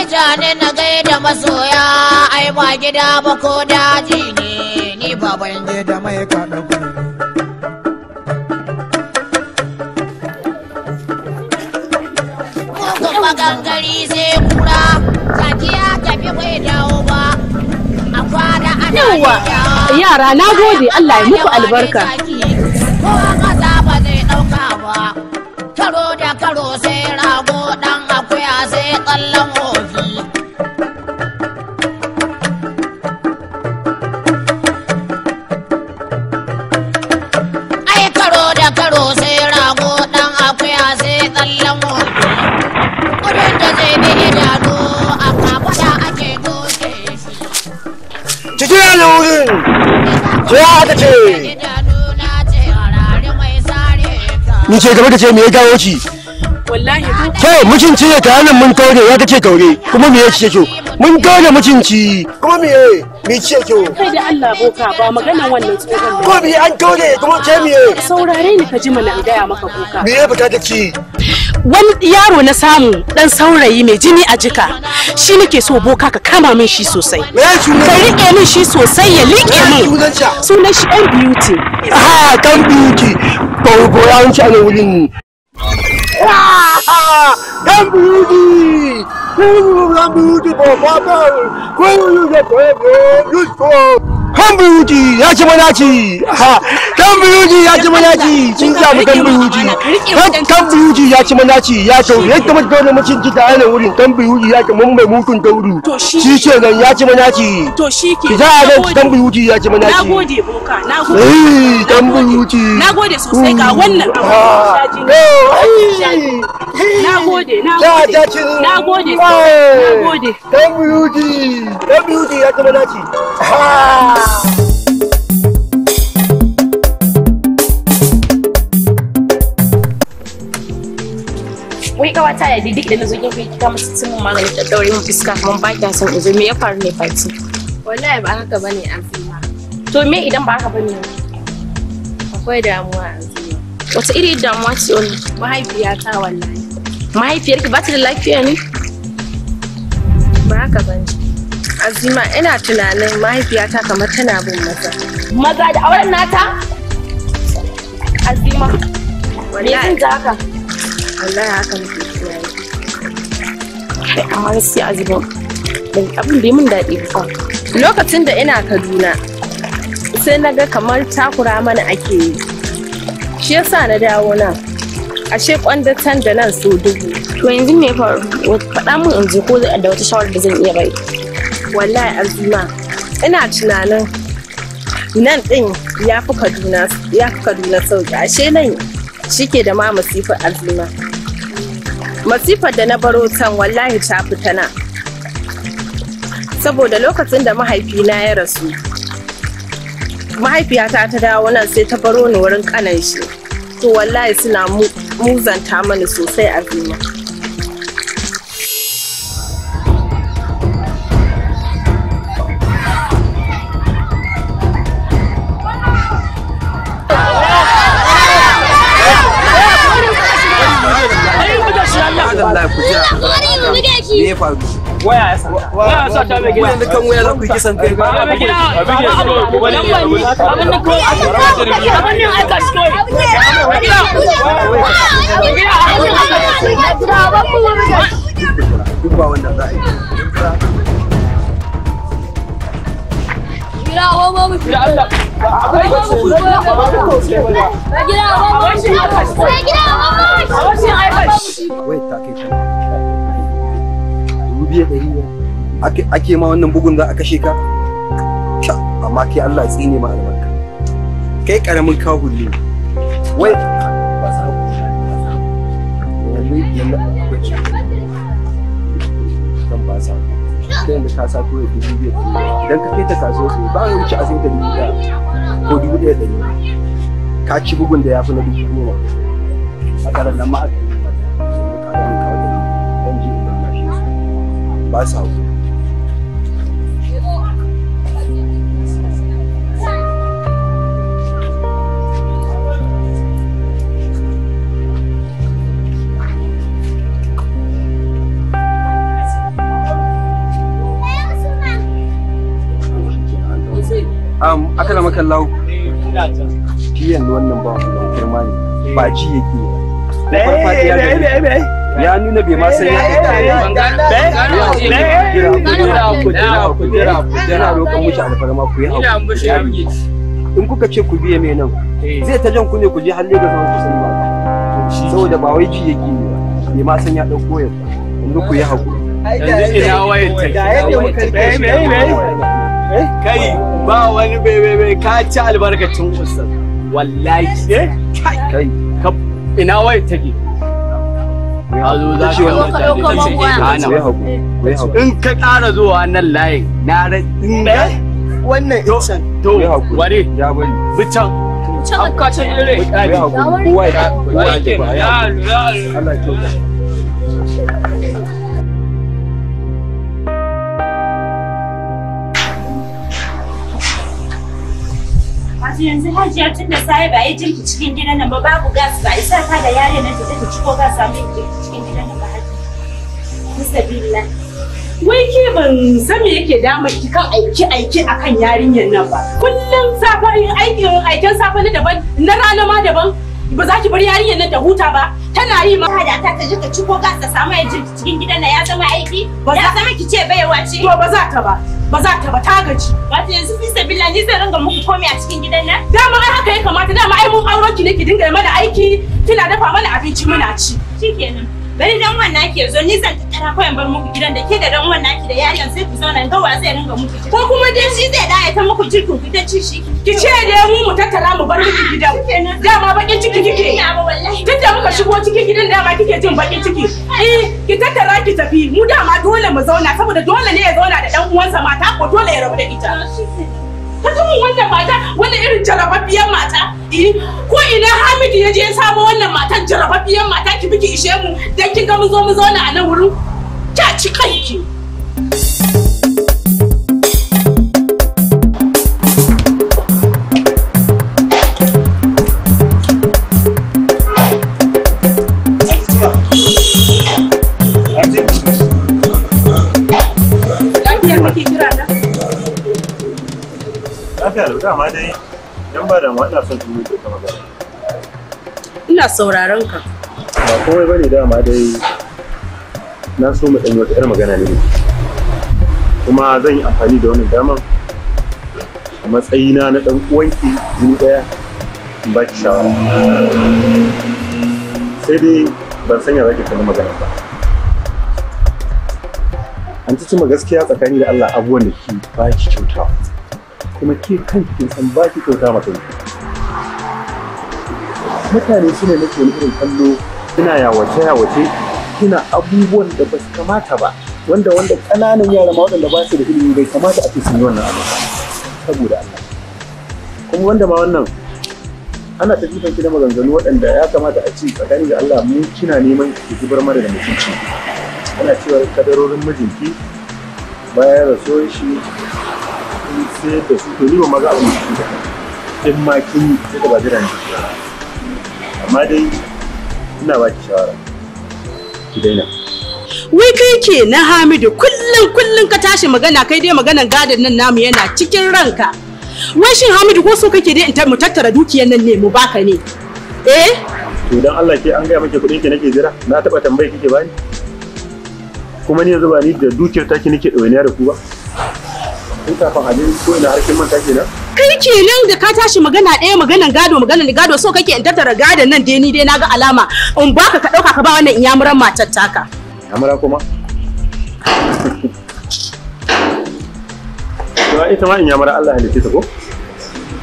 Jani na gaida masoya ai ba gida ba ko daji ne ni baban gida mai kaɗa kuɗi. Mugun magangari sai kura jaki ya tafi bai dawo ba a kwana ana yara na gode Allah ya muku albarka. Kowa ƙasa ba zai ɗauka ba karo da karo sai rago ɗan akuya sai ƙallon hoki. Ai karo da karo sai rago ɗan akuya sai ƙallon hoki. Kudin da zai bi idanu a kafaɗa ake doke shi. Cikin yana wurin, sai aka ce. Ni ce gaba da ce me ya gawo ki? Wallahi to mutunci ne ta hannun mun kaure ya kace kaure kuma me yake kyau mun kaure mutunci kuma me ce kyau kai da Allah boka ba maganan wannan tsohon ko bi an kaure kuma ce me saurare ni ka ji mana in gaya maka boka me ya fita da ki wani yaro na samu dan saurayi mai jini a jika shi nake so boka ka kama min shi sosai ka rike min shi sosai ya liƙe min sunan shi ɗan beauty ɗan beauty ko ya wuce a wurin ɗan beauty kan buyuti ya ci manaci kan buyuti ya ci manaci sun samu kan buyuti kan buyuti ya ci manaci ya tauri yadda muka kawo macin kita a wurin kan buyuti ya ci mun mai mutun tauri shi ke nan ya ci manaci to shi ke za a nan kan buyuti ya ci manaci na gode boka na gode kan buyuti na gode sosai ga wannan na gode na gode kan buyuti ya ci manaci wai kawata ya didi idan nazo kin kika musu sun magani da daure mun fiska kuma ba kya son izo me ya faru ne fati wallahi ba haka bane Azima to me idan ba haka bane akwai damuwa Azima wata iri damuwa ce wannan mahaifiyata wallahi mahaifiyarki ba ta da lafiya ne ba haka bane Azima ina tunanin mahaifiyata kamar tana bin maza da auren nata Azima me zan ji haka wallahi haka nake tunani amma gaskiya Azima abin bai mun daɗi ba lokacin da ina Kaduna sai na ga kamar takura mana ake yi shi yasa na dawo nan ashe kwandatan da nan so dubu to yanzu me faru faɗa min in ji ko da wata shawara da zan iya bai wallahi Azima ina tunanin nan din ya fi Kaduna sauki ashe nan shike da ma masifar Azima masifar da na baro can wallahi ta fita na saboda lokacin da mahaifina ya rasu mahaifiyata ta dawo nan sai ta baro ni wurin kanan shi to wallahi suna muzanta mani sosai Azima faru? Waya ya sa. Waya ya sa ta mai gida. Yanzu kan waya za ku yi kisan kai. Mai gida. Abin da aika shi kawai. Mai gida. Duk ba wanda za a yi. Gida wa mu gida Allah. Wai ta kai kan. Rubiya ɗari ake ma wannan bugun za a kashe ka? Amma kai Allah ya tsine ma albarka. Kai karamin kahulli. Wai ba za ku. Yanzu akwai ci. Dan ba sa. Kai da ka sa ko ya dubu biyar. Idan ka kai ta kasuwa sai ba ya wuce a sai ta dubu ɗaya ko dubu ɗaya ɗari. Ka ci bugun da ya fi na dubu goma. A karan nan ma aka yi karamin kawo da dan ji inda na shi su. Ba sa ku. Aka na maka lau shi yanzu wannan ba wannan kurma ne ba ji yake ya nuna bai ma san yana roƙon mushi alfarma ku yi haƙuri in kuka ce ku biye mai nan zai ta jan ku ne ku je har Lagos ba ku sani ba saboda ba wai ji yake ne ba bai ma san ya ɗauko ya yanzu ku yi haƙuri yanzu ina wayan kai ba wani bai ka ci albarkacin ustaz wallahi kai ina wayar take a zo za ka in ka ƙara zuwa nan layin na wannan insan to ware ya bari bican an ka ta ire kowa ya Allah ya kyauta yanzu hajiya tun da sai ba yi jinki cikin gidan nan ba babu gas ba isa ka da yare nan ta ciko gas samu jinki cikin gidan nan ba hajiya musabilla wai ke ban san me yake damar ki kan aiki akan yarinyar nan ba kullum safarin aikin safa na daban na rana ma daban ba za ki bar yarinyar nan ta huta ba tana yi ma da ta je ka ciko gas ta samu jinki cikin gidan nan ya zama aiki ya zama ki ce baiwa ce to ba za ta ba ta gaji wato yanzu fi sabila ni zai ringa muku komai a cikin gidan nan dama ai haka ya kamata dama ai mun auren ki ne ki dinga mana aiki kina dafa mana abinci muna ci shikenan bari dan wannan ke zo ni zan tattara koyan bar muku gidan da ke da dan wannan ki da yariyan sai ku zauna ga wa zai ringa muku ko kuma dai shi zai daya ta muku jirkin ku ta ci shi ki ce dai mu tattara mu bar miki gidan dama bakin ciki kike tunda muka shigo cikin gidan dama kike jin bakin ciki ki tattara ki tafi mu dama dole mu zauna saboda dole ne ya zauna da dan uwansa mata ko dole ya rabu da ita ta kuma wannan mata wannan irin jarababbiyar mata ko ina Hamidi ya je ya samu wannan matan jarababbiyar mata ki biki ishe mu dan kin ga mu zo mu zauna a nan wurin ta ci kanki Lafiya da dama dai dan ba da ma ina son tuni da kama magana. Ina sauraron ka. Ba komai bane dama dai na so mu dan wata yar magana ne. Kuma zan yi amfani da wannan daman a matsayina na dan uwanki jini daya in ba ki shawara. Sai dai ban sanya zaki kana magana ba. An ci cima gaskiya tsakani da Allah abubuwan da ki ba ki kyautawa. Kuma ke kanki kin san ba ki kyauta maka ne. Mutane su ne nake wani irin kallo kina yawace kina abubuwan da ba su kamata ba wanda ƙananan yara ma waɗanda ba su da ilimi bai kamata a ce sun yi wannan abu saboda Allah. Kuma wanda ma wannan ana ta jifan ki da maganganu waɗanda ya kamata a ce tsakani da Allah mu kina neman ki zubar mana da mutunci. Ana cewa kadarorin mijinki bayan rasuwar shi sai da su to ni ba maza abin da in ma kin sai da ba jira ne amma dai ina ba ki shawara ki daina Wai kai ke na Hamidu kullum ka tashi magana kai dai maganan gadon nan namu yana cikin ranka. Wai shin Hamidu ko so kake dai in mu tattara dukiyar nan ne mu baka ne? Eh? To dan Allah ke an gaya miki kuɗin ki nake jira, na taba tambaye kike bani. Kuma ni yanzu ba ni da dukiyar taki nake ɗawainiya da ku ba. Kun kafin abin ko ina harkin manta kenan? Kai kenan da ka tashi magana ɗaya maganan gado so kake in tattara gadon nan dai ni dai naga alama in baka ka ɗauka ka ba wannan inyamuran matar taka. Yamura kuma? To ita ma inyamura Allah halitta ta ko?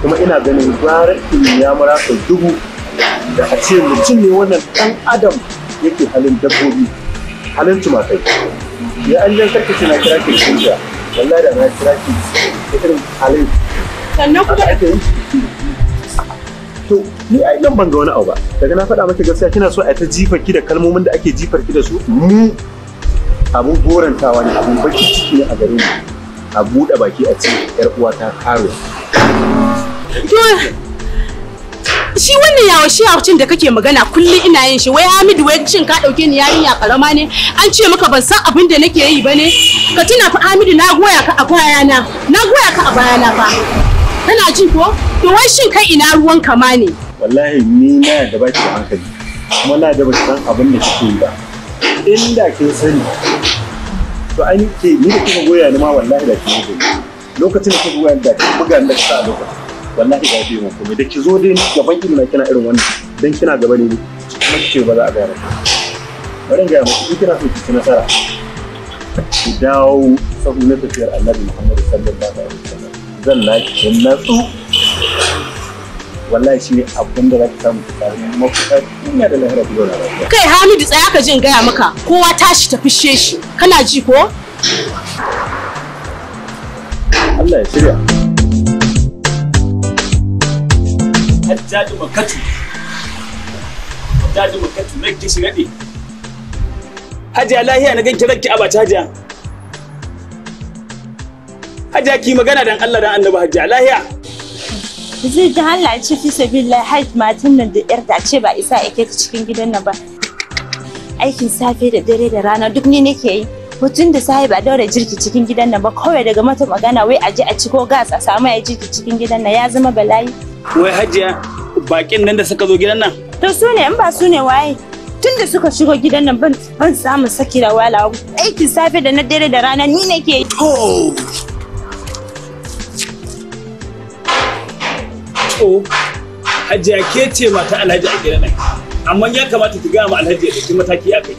Kuma ina ganin gwara inyamura ko dubu da a ce mutum ne wannan ɗan adam yake halin dabbobi, halin tumakai. Ya an jan karkace na kira ki kunja, wallahi da na kira ki irin halin. Sannan kuma ake yi. To ni ai nan ban ga wani abu ba. Daga na faɗa maki gaskiya kina so a ta jifar ki da kalmomin da ake jifar ki da su. Mu abun gorantawa ne, abun baki ciki ne a gare mu. A buɗe baki a ce yar uwa ta karo. Shi wannan yawacin da kake magana kullum ina yin shi, wai Hamidu wai shin ka dauke ni yarinya karama ne? An ce maka ban san abin da nake yi bane? Ka tuna fa Hamidu na goya ka a bayana. Na goya ka a bayana fa. Kana ji ko? To wai shin kai ina ruwan kama ne? Wallahi ni na da baki hankali. Kuma na da baki san abin da kike yi ba. Inda kin sani. To ai ke ni da kika goya ni ma wallahi da kin yi. Lokacin da kika goya da buga da sa lokacin. Wallahi ga biyu kuma da ki zo dai gaban ilimi kina irin wannan dan kina gaba ne kuma kike ba za a gaya miki. Bari ga miki kina so ki ci nasara. Ki dawo sabu na tafiyar Annabi Muhammad sallallahu alaihi wasallam. Zan laki natsu. Wallahi shi abin da zaki samu tsakanin mafita ina da lahira biyo na lafiya. Kai Hamidu tsaya ka jin gaya maka kowa tashi ta fishe shi. Kana ji ko? Allah ya shirya. Hajjaji Makatu. Hajjaji Makatu na ki shiga ɗi. Hajiya lahiya na ganki ranki a bata Hajiya. Hajiya ki magana dan Allah dan Annabi Hajiya lahiya. Zai da Allah ya ce fi sabilillah hajj matan nan da yar ta ce ba isa yake cikin gidan nan ba. Aikin safe da dare da rana duk ni nake yi. Hutun da sahi ba daura jirki cikin gidan nan ba kawai daga mata magana wai aje a ciko gas a samu ya jirki cikin gidan nan ya zama bala'i. Wai Hajiya bakin nan da suka zo gidan nan? To su ne in ba su ne waye? Tun da suka shigo gidan nan ban samu saki da wala. Aikin safe da na dare da rana ni nake yi. To Hajiya ke ce mata Alhaji a gidan nan. Amma ya kamata ki ga ma Alhaji ya dauki mataki a kai.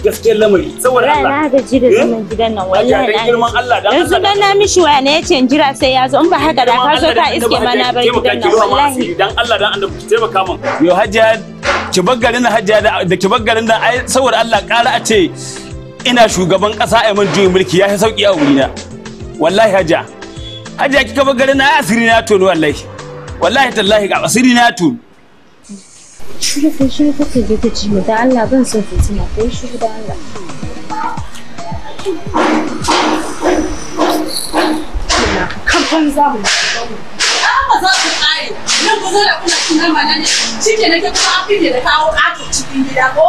Gaskiyar lamari saboda Allah. Na gaji da zaman gidan nan wallahi na. Girman Allah dan yanzu dan na mishi waya ne yace in jira sai ya zo in ba haka da ka zo ka iske ma na bar gidan nan wallahi. Dan Allah dan annabi ki taimaka min. Yo Hajiya ki baggarin nan Hajiya da ki baggarin nan ai saboda Allah ƙara a ce ina shugaban ƙasa ai mun juyin mulki ya fi sauki a wurina. Wallahi Hajiya. Hajiya kika baggarin nan asiri na tono wallahi. Wallahi tallahi ga asiri na tono. Shi kake ga ta ci da Allah ban son fitina kai shi da Allah. Kamfan zamu. Amma za ku kare. Nan ku zo da kuna tunan ma nan shike nake kuma an fike da kawo ƙato cikin gida ko?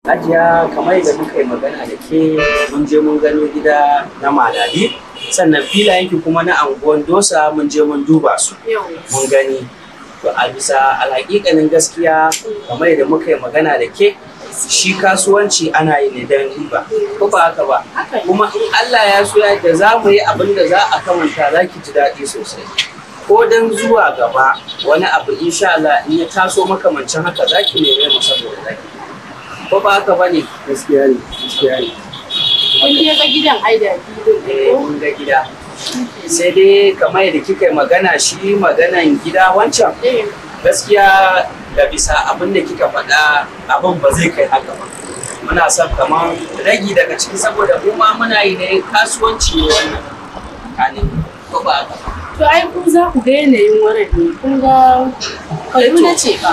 Hajiya kamar yadda muka yi magana da ke mun je mun gano gida na Malali sannan filayenki kuma na anguwan Dosa mun je mun duba su mun gani to a bisa alhaƙiƙanin gaskiya kamar yadda muka yi magana da ke shi kasuwanci ana yi ne don riba ko ba haka ba kuma in Allah ya so yadda za mu yi abin da za a kamanta za ki ji daɗi sosai ko don zuwa gaba wani abu insha Allah in ya taso makamancin haka za ki neme mu saboda zaki ko ba haka bane gaskiya ne kun je ga gidan aida mun ga gida sai dai kamar yadda kika yi magana shi maganan gida wancan gaskiya da bisa abin da kika faɗa abin ba zai kai haka ba muna son kamar ragi daga ciki saboda mu ma muna yi ne kasuwanci ne wannan kanin ko ba haka to ai ku za ku ga yanayin wurin ne kun ga Kaduna ce ba.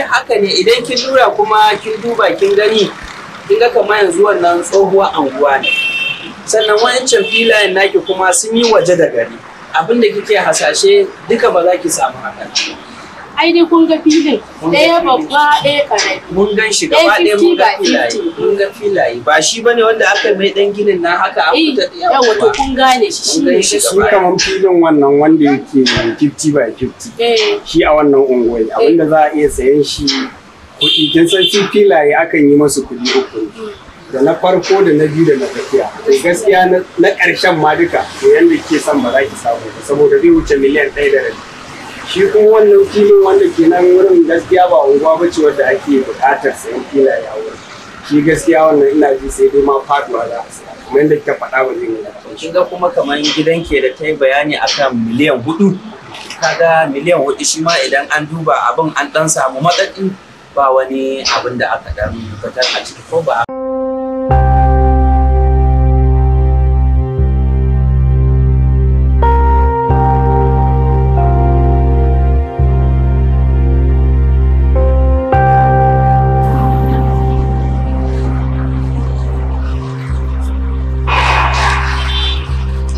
Haka ne idan kin lura kuma kin duba kin gani kin ga kamar yanzu wannan tsohuwar anguwa ne. Sannan wancan filayen naki kuma sun yi waje da gari. abin da kike hasashe duka ba za ki samu haka. Ai dai kun ga filin ɗaya babba ɗaya ƙarami. Mun gan shi gaba ɗaya mun ga filaye ba shi bane wanda aka mai dan ginin na haka an fita da yawa to kun gane shi shi kaman filin wannan wanda yake 50 by 50 shi a wannan unguwai abinda za a iya sayan shi kuɗi kin san shi filaye akan yi masu kuɗi uku da na farko da na biyu da na tsakiya gaskiya na ƙarshen ma duka to yanda ke son ba za ki samu saboda zai wuce miliyan 1.5 shi kuma wannan filin wanda ke nan wurin gaskiya ba unguwa ba ce wadda ake buƙatar sayan filaye a wurin shi gaskiya wannan ina ji sai dai ma faduwa za a saya kuma yadda kika faɗa ba zai yi kin ga kuma kamar gidan ke da ta yi bayani akan miliyan 4 kaga miliyan 4 shi ma idan an duba abin an dan samu matsatsi ba wani abin da aka dan fitar a ciki ko ba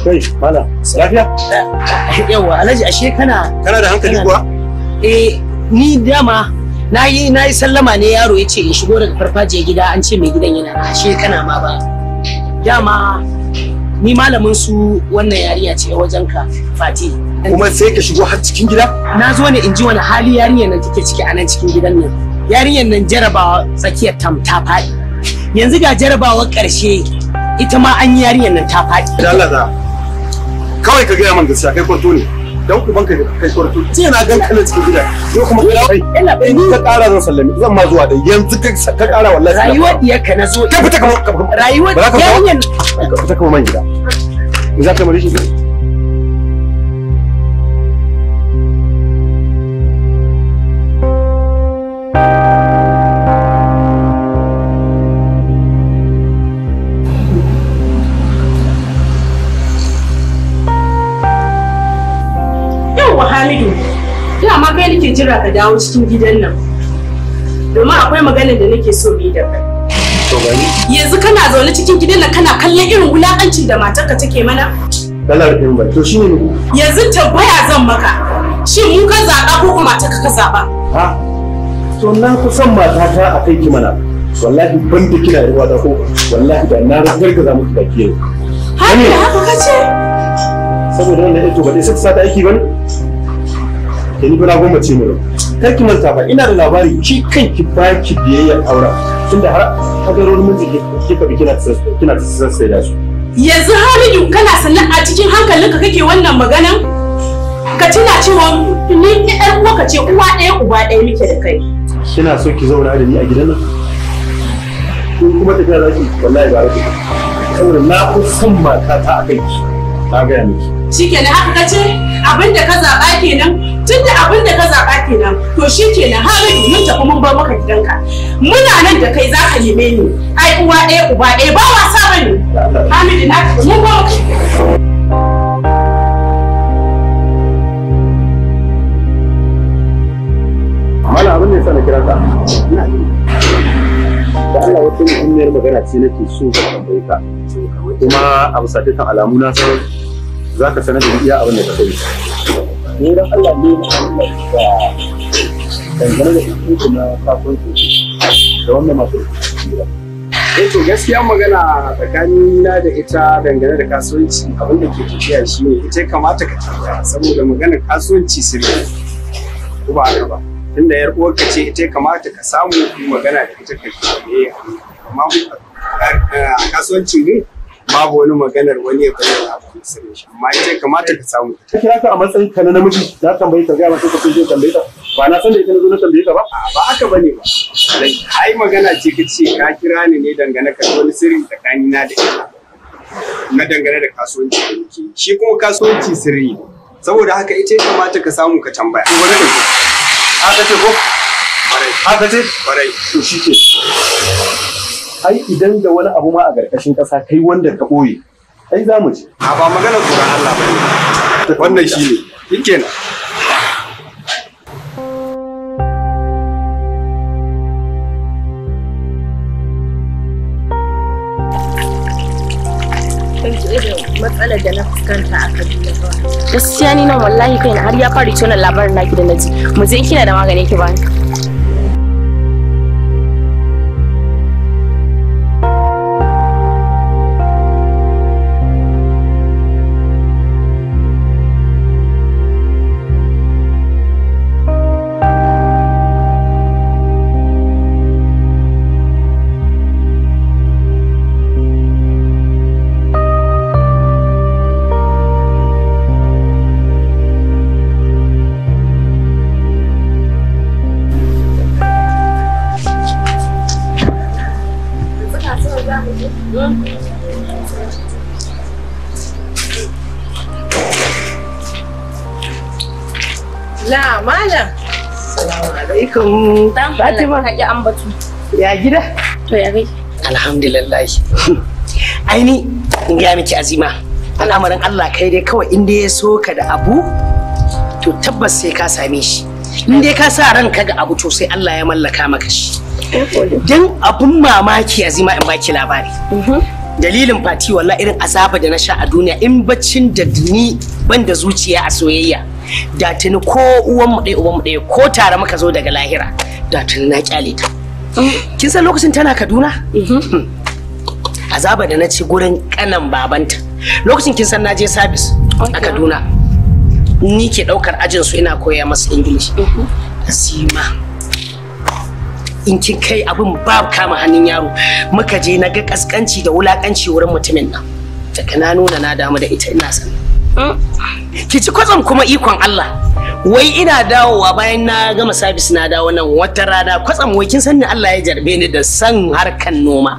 Kai, mala, lafiya? Yawa, Alhaji ashe kana da hankali kuwa? Ni dama na yi sallama ne yaro ya ce in shigo daga farfajiyar gida an ce mai gidan yana ashe kana ma ba. Dama ni malamin su wannan yarinya ce wajen ka Fati. Kuma sai ka shigo har cikin gida? Na zo ne in ji wani hali yarinyar nan take ciki a nan cikin gidan nan. Yarinyar nan jarabawa tsakiyar tam ta faɗi. Yanzu ga jarabawar ƙarshe ita ma an yi yarinyar nan ta faɗi. Da Allah za. Kawai ka gaya man gaskiya kai kwarto ne dan uban ka kai kwarto ce na gan kana cikin gida ko kuma kai ni ka ƙara zan sallami zan ma zuwa da yanzu ka ƙara wallahi rayuwar diyarka na zo ka fita kamar rayuwar yarinyar ka fita kamar man gida me za ka mare shi Hamidu, ina ma kai nake jira ka dawo cikin gidan nan. Domin akwai magana da nake so yi da kai. To gani. Yanzu kana zaune cikin gidan nan kana kallon irin wulakancin da matarka take mana? Dalar din ba. To shine ne. Yanzu tambaya zan maka. Shin mu ka zaba ko kuma matarka ka zaba? Ha. To na kusan matata a kai ki mana. Wallahi ban da kina ruwa da ko wallahi da na gargaza muku da ke. Haka kace? Saboda wannan ito ba dai sai ta aiki bane. Da ni bana goma ce mu kar ki manta ba ina da labari ki kanki ba ki biyayya aura tunda har hadarorin miji kika bi kina sai da su yanzu Hamidu kana sannan a cikin hankalinka kake wannan maganan ka tuna cewa ni ɗan uwa ka ce uwa ɗaya uba ɗaya muke da kai kina so ki zauna da ni a gidan nan ko kuma tafiya zaki wallahi ba ki saboda na ku san matata a kai ta ga miki shikenan haka kace abinda ka zaba kenan tunda abinda ka zaba kenan to shikenan har mun tafi mun bar maka gidanka muna nan da kai zaka neme ni ai uwa ɗaya uba ɗaya ba wasa bane Hamidu na mun ba mala abin da yasa na kira ka da Allah wata muhimmiyar magana ce nake so ka tambaye ka kuma a bisa dukkan alamu na san za ka sanar da iya abin da ka sani. Ne dan Allah ne na da dangane da iko na kasuwanci da wannan masu to gaskiya magana tsakanina da ita dangane da kasuwanci abin da ke tafiya shine ita kamata ka tambaya saboda maganar kasuwanci sirri ko ba haka ba tunda yar uwarka ce ita kamata ka samu magana da ita ka ce amma a kasuwancin mu babu wani maganar wani ya bayyana abu sirri shi amma ita kamata ka samu ka kira ka a matsayin ka na namiji za ka tambaye ka ga mata ka ce tambaye ka ba na san da ita na zo na tambaye ka ba ba haka bane ba ai magana ce ka ce ka kira ni ne dangane ka wani sirri tsakanina da ita na dangane da kasuwanci da nake shi kuma kasuwanci sirri saboda haka ita kamata ka samu ka tambaya haka ce ko haka ce kwarai to shi ke ai idan da wani abu ma a ƙarƙashin ƙasa kai wanda ka ɓoye ai za mu ci a ba magana tsoron Allah ba ne wannan shi ne yake na matsalar da na fuskanta a Kaduna ba. Gaskiya ni nan wallahi kaina har ya fara tona labarin naki da naji. Mu je kina da magani ki bani. La malam. Assalamu alaikum. Fatima ka ki ambatu. Ya gida? To ya kai. Alhamdulillah. Aini in ga miki Azima. Al'amarin Allah kai dai kawai in dai ya so ka da abu to tabbas sai ka same shi. In dai ka sa ranka ga abu to sai Allah ya mallaka maka shi. Dan abun mamaki Azima in baki labari. Dalilin Fati wallahi irin azaba da na sha a duniya in baccin da ni ban da zuciya a soyayya. Da tuni ko uwanmu ɗaya uwanmu ɗaya ko tare muka zo daga lahira da tuni na kyale ta. Kin san lokacin tana Kaduna? Azaba da na ci gurin kanan babanta. Lokacin kin san na je sabis a Kaduna. Ni ke ɗaukar ajin su ina koya masu English. Azima. In kin kai abin babu kama hannun yaro muka je na ga kaskanci da wulakanci wurin mutumin nan. Daga na nuna na damu da ita ina san. Ki ci kwatsam kuma ikon Allah. Wai ina dawowa bayan na gama sabis na dawo nan wata rana kwatsam wai kin san ni Allah ya jarbe ni da san harkan noma.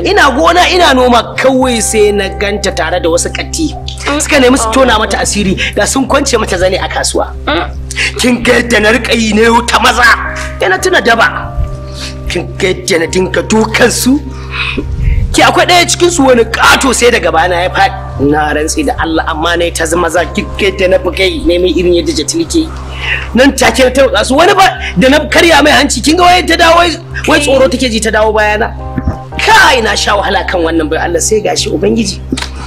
Ina gona ina noma kawai sai na ganta tare da wasu katti. Suka nemi su tona mata asiri da sun kwance mata zane a kasuwa. Kin ga yadda na rika yi ne ta maza. Ina tuna daba. Kin ga yadda na dinka dukan su. Ki akwai ɗaya cikin su wani ƙato sai daga bana ya faɗi na rantsi da Allah amma ne ta zama za kike da na bugai ne mai irin yadda Jatil ke nan take na tarwatsa su wani ba da na karya mai hanci kin ga wai ta dawo wai tsoro take ji ta dawo bayana kai na sha wahala kan wannan bai Allah sai gashi ubangiji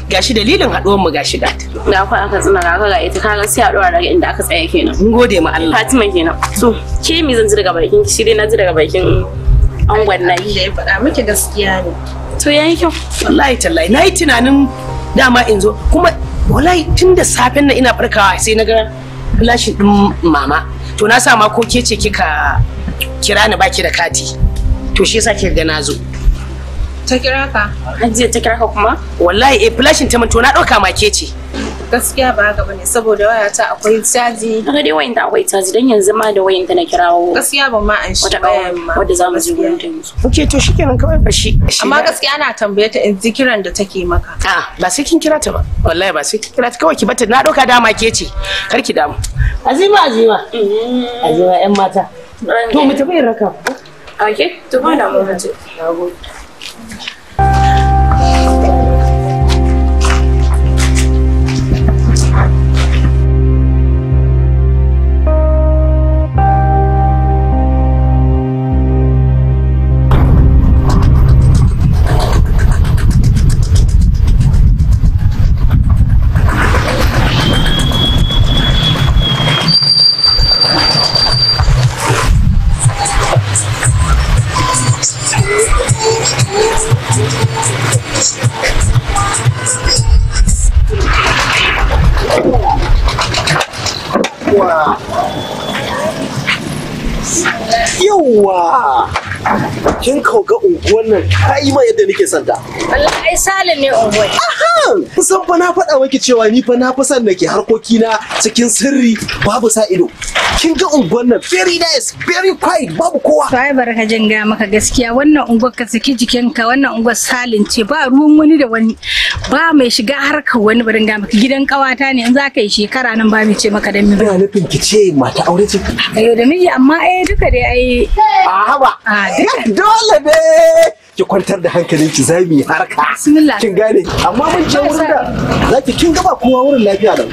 gashi dalilin haɗuwar mu gashi gata da akwai aka tsina ga ita kaga sai haɗuwa daga inda aka tsaya kenan mun gode ma Allah Fatima kenan so ke mi zan ji daga bakin ki shi dai na ji daga bakin angon nan da ya faɗa miki gaskiya ne. To yayi kyau. Wallahi tallahi nayi tunanin dama in zo kuma wallahi tun da safen nan ina farkawa sai na ga flashin din mama to na sa ma ko ke ce kika kira ni baki da kati to shi yasa kika ga na zo. Ta kira ka? Hajiya ta kira ka kuma? Wallahi flashin ta mun to na dauka ma ke ce. Gaskiya ba haka bane saboda wayata akwai caji. Kaga dai wayanta akwai caji dan yanzu ma da wayanta na kirawo. Gaskiya ban ma an shi bayan ma. Wanda zamu ji gurin ta yanzu. Okay to shikenan kawai ba shi. Amma gaskiya ana tambaye ta in zikiran da take maka. Ba sai kin kira ta ba. Wallahi ba sai kin kira ta kawai ki bata na dauka dama ke ce. Kar ki damu. Azima. Azima ƴan mata. To mu tafi raka. Okay, to ba da mu haje. Nagode. Yawwa! Kin kauga unguwar nan ta yi ma yadda nake santa. Wallahi Salim ne unguwar. Aha! Kusan fa na faɗa maki cewa ni fa na fi son nake harkokina cikin sirri babu sa ido. Kin ga unguwar nan very nice, very quiet, babu kowa. To ai barka jin ga maka gaskiya wannan unguwar ka saki jikinka wannan unguwar Salim ce ba ruwan wani da wani. Ba mai shiga harkar wani barin ga maka gidan kawata ne in za ka yi shekara nan ba mai ce maka da mi. Ina nufin ki ce mata aure ce. Ayo da miji amma duka dai ai. A haba. Dole ne ki kwantar da hankalinki za mu yi harka. Bismillah. Kin gane amma mun je wurin da zaki kin gaba kowa wurin lafiya lau.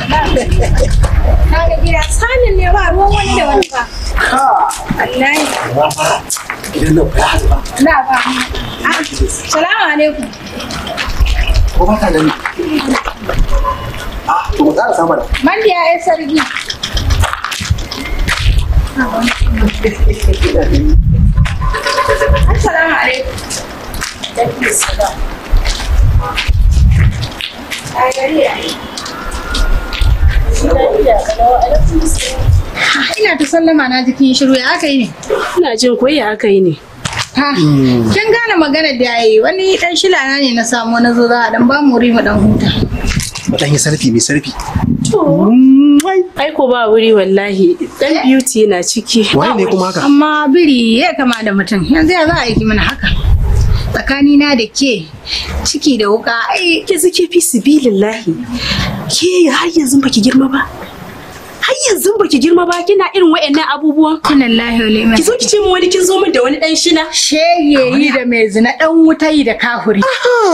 Kaga gida Salim ne ba ruwan wani da wani ba. Wallahi. Gidan nan ba ya ba. Na ba. Assalamu alaikum. Ko ba ta nan. To mu tsara sama da. Mandiya ya sarki. Assalamu alaikum. Ina ta sallama na jikin shiru ya aka yi ne? Ina jin ko ya aka yi ne. Ha, kin gane magana da yayi wani dan shilana ne na samu na zo za a dan ba mu wuri mu dan huta. Dan yi sarfi mai sarfi. To, ai ko ba wuri wallahi dan beauty na ciki. Wai ne kuma haka? Amma biri ya kama da mutum. Yanzu ya za a yi mana haka. Tsakanina da ke ciki da wuka ai ke zuke fi sibilillahi. Ke har yanzu baki girma ba. Har yanzu baki girma ba kina irin wayannan abubuwan. Kunallahi wa liman. Ki zo ki ce min wani kin zo min da wani dan shina. Shege yi da mai zina dan wuta yi da kahuri.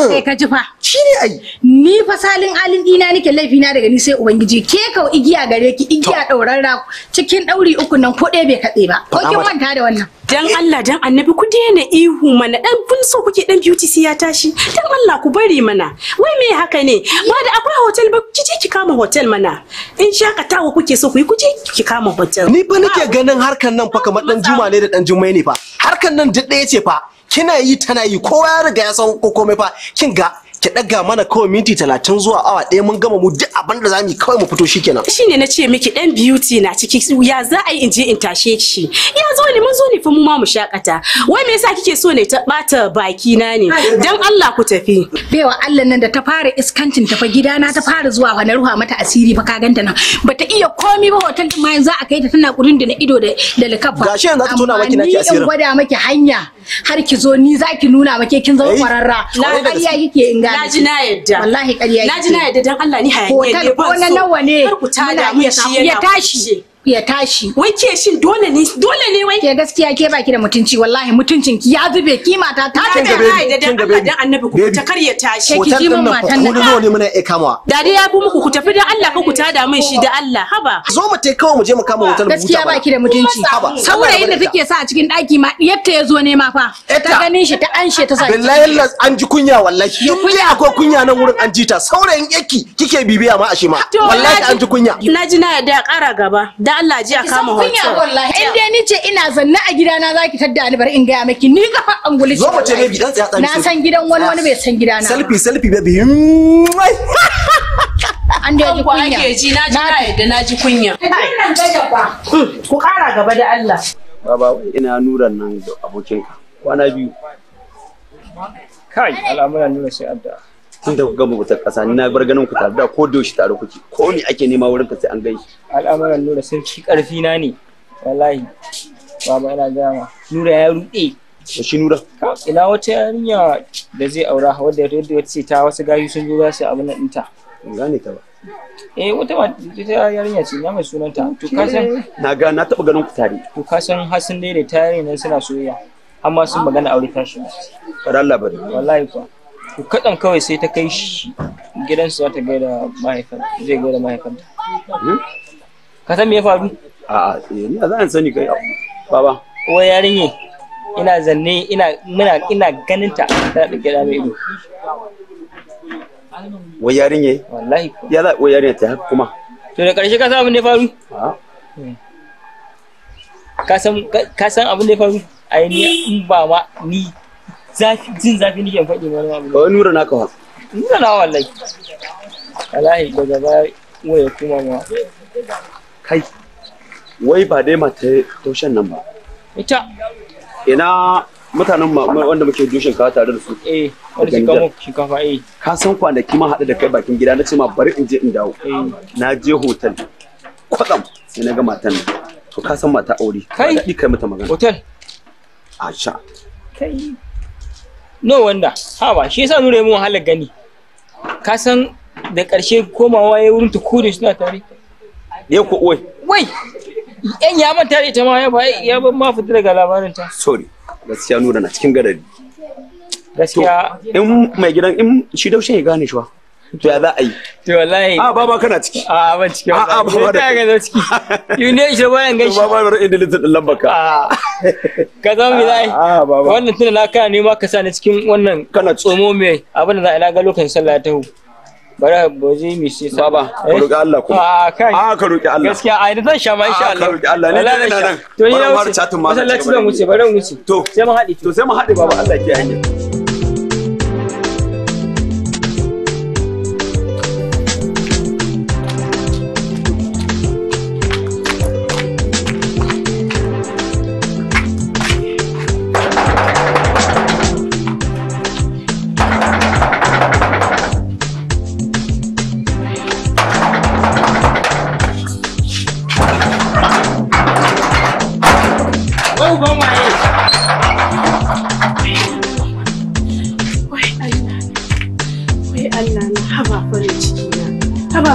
Sai ka ji fa. Shine ai. Ni fa salin alin dina nake laifi na daga ni sai ubangiji ke ka igiya gare ki igiya daurarra cikin dauri uku nan ko ɗaya bai katse ba. Ko kin manta da wannan. Dan Allah dan Annabi ku daina ihu mana dan kun so kuke dan beauty sai ya tashi. Dan Allah ku bari mana. Wai me haka ne? Ba da akwai hotel ba ki je ki kama hotel mana. In shakatawa kuke so ku yi ku je ki kama hotel. Ni fa nake ganin harkan nan fa kamar dan Juma ne da dan Jummai ne fa. Harkan nan duk ɗaya ce fa. Kina yi tana yi kowa ya riga ya san komai fa. Kin ga ki daga mana kawai minti 30 zuwa awa 1 mun gama mu duk abin da zamu yi kawai mu fito shikenan. Shine na ce miki dan beauty na ciki ya za a yi in je in tashe shi. Ya zo ne mun zo ne fa mu ma mu shakata. Wai me yasa kike so ne ta bata baki na ne? Dan Allah ku tafi. Bewa Allah nan da ta fara iskancin ta fa gidana ta fara zuwa fa na ruha mata asiri fa ka ganta nan. Bata iya komi ba hotel din ma yanzu a kai ta tana kurin da na ido da likafa. Gashi yanzu ta tona maki naki asirin. Ni in gwada maki hanya har ki zo ni zaki nuna make kin zama kwararra. Na ƙarya kike in na ji na yadda wallahi ƙarya na ji na yadda dan Allah ni hayaniya ne ko na nawa ne kar ku tada mun shi ya tashi ya tashi wai ke shin dole ne wai ke gaskiya ke baki da mutunci wallahi mutuncin ki ya zube kima ta zube da dan Allah dan Annabi ku ta kar ya tashi ki ji mun matan nan ko ne muna kamawa dadi ya fi muku ku tafi dan Allah ku tada mun shi da Allah haba zo mu tai kawai mu je mu kama hotel mu gaskiya baki da mutunci saurayin da take sa a cikin daki ma yadda ya zo ne ma fa ta ganin shi ta anshe ta sa billahi an ji kunya wallahi kunya akwai kunya nan wurin an ji ta saurayin yaki kike bibiya ma a shi ma wallahi an ji kunya na ji na yadda ƙara gaba da Allah ji a kama hotel in dai ni ce ina zanne a gidana zaki tadda ni bar in ga miki ni kafa anguli zo mu ce baby dan tsaya na san gidan wani bai san gidana selfie baby an da ji kunya ake ji na ji na yadda na ji kunya ku ƙara gaba da Allah baba ina nuran nan da abokinka kwana biyu kai al'amuran nuna sai addu'a tun da ku gama wutar ƙasa ni na bar ganin ku tare da ko da yaushe tare kuke ko me ake nema wurin ka sai an gaishe al'amuran nura sarki karfi na ne wallahi baba ina gama nura ya rude shi nura ina wata yarinya da zai aura wadda ce ta wasu gayu sun zo za su abin nan ɗinta gane ta ba wata yarinya ce na mai sunanta to ka san na taɓa ganin ku tare to ka san har sun daidaita yarinya nan suna soyayya amma sun magana aure tashi kada Allah bari wallahi kuwa to kadan kawai sai ta kai shi gidansu za ta gaida mahaifanta ka san me ya faru a'a ni za a sani kai baba wai yarinye ina zanne ina ganin ta ta dauke da mai ido wai yarinye wallahi ya za wai yarinye ta haka kuma to da karshe ka san abin da ya faru ka san abin da ya faru ai ni in ba ma ni jin zafi nake faɗi wani abu ba nura naka wa nura na wallahi daga baya waya kuma ma kai wai ba dai mata taushen nan ba ita ina mutanen wanda muke jo shinkafa tare da su wanda suka mu shinkafa ka san kwanaki ma haɗu da kai bakin gida na ce ma bari in je in dawo na je hotel kwatsam sai na ga matan nan to ka san mata aure kai mata magana hotel Aisha kai no wanda ha ba shi yasa nure mun wahalar gani ka san da ƙarshe komawa ya wurin ta kore suna tare ne ko wai yan ya manta da ita ma ya ban ma fita daga labarin ta sorry gaskiya nura na cikin gadari gaskiya in mai gidan in shi daushe ya gane shi wa to ya za a yi to wallahi baba kana ciki ban ciki baba da ka ga ciki ne shi bayan gaishe baba bar inda litin lambaka ka zama mi zai wannan tunda na kana nema ka sa ni cikin wannan kana tsomo mai abin da za a ina ga lokacin sallah ta hu bara boje mi sai baba ka roki Allah ko ka roki Allah gaskiya ai zan sha ma insha Allah ka roki Allah ne nan to ni na wuce masallaci zan wuce bari wuce to sai mu haɗe to sai mu haɗe baba Allah ya hanya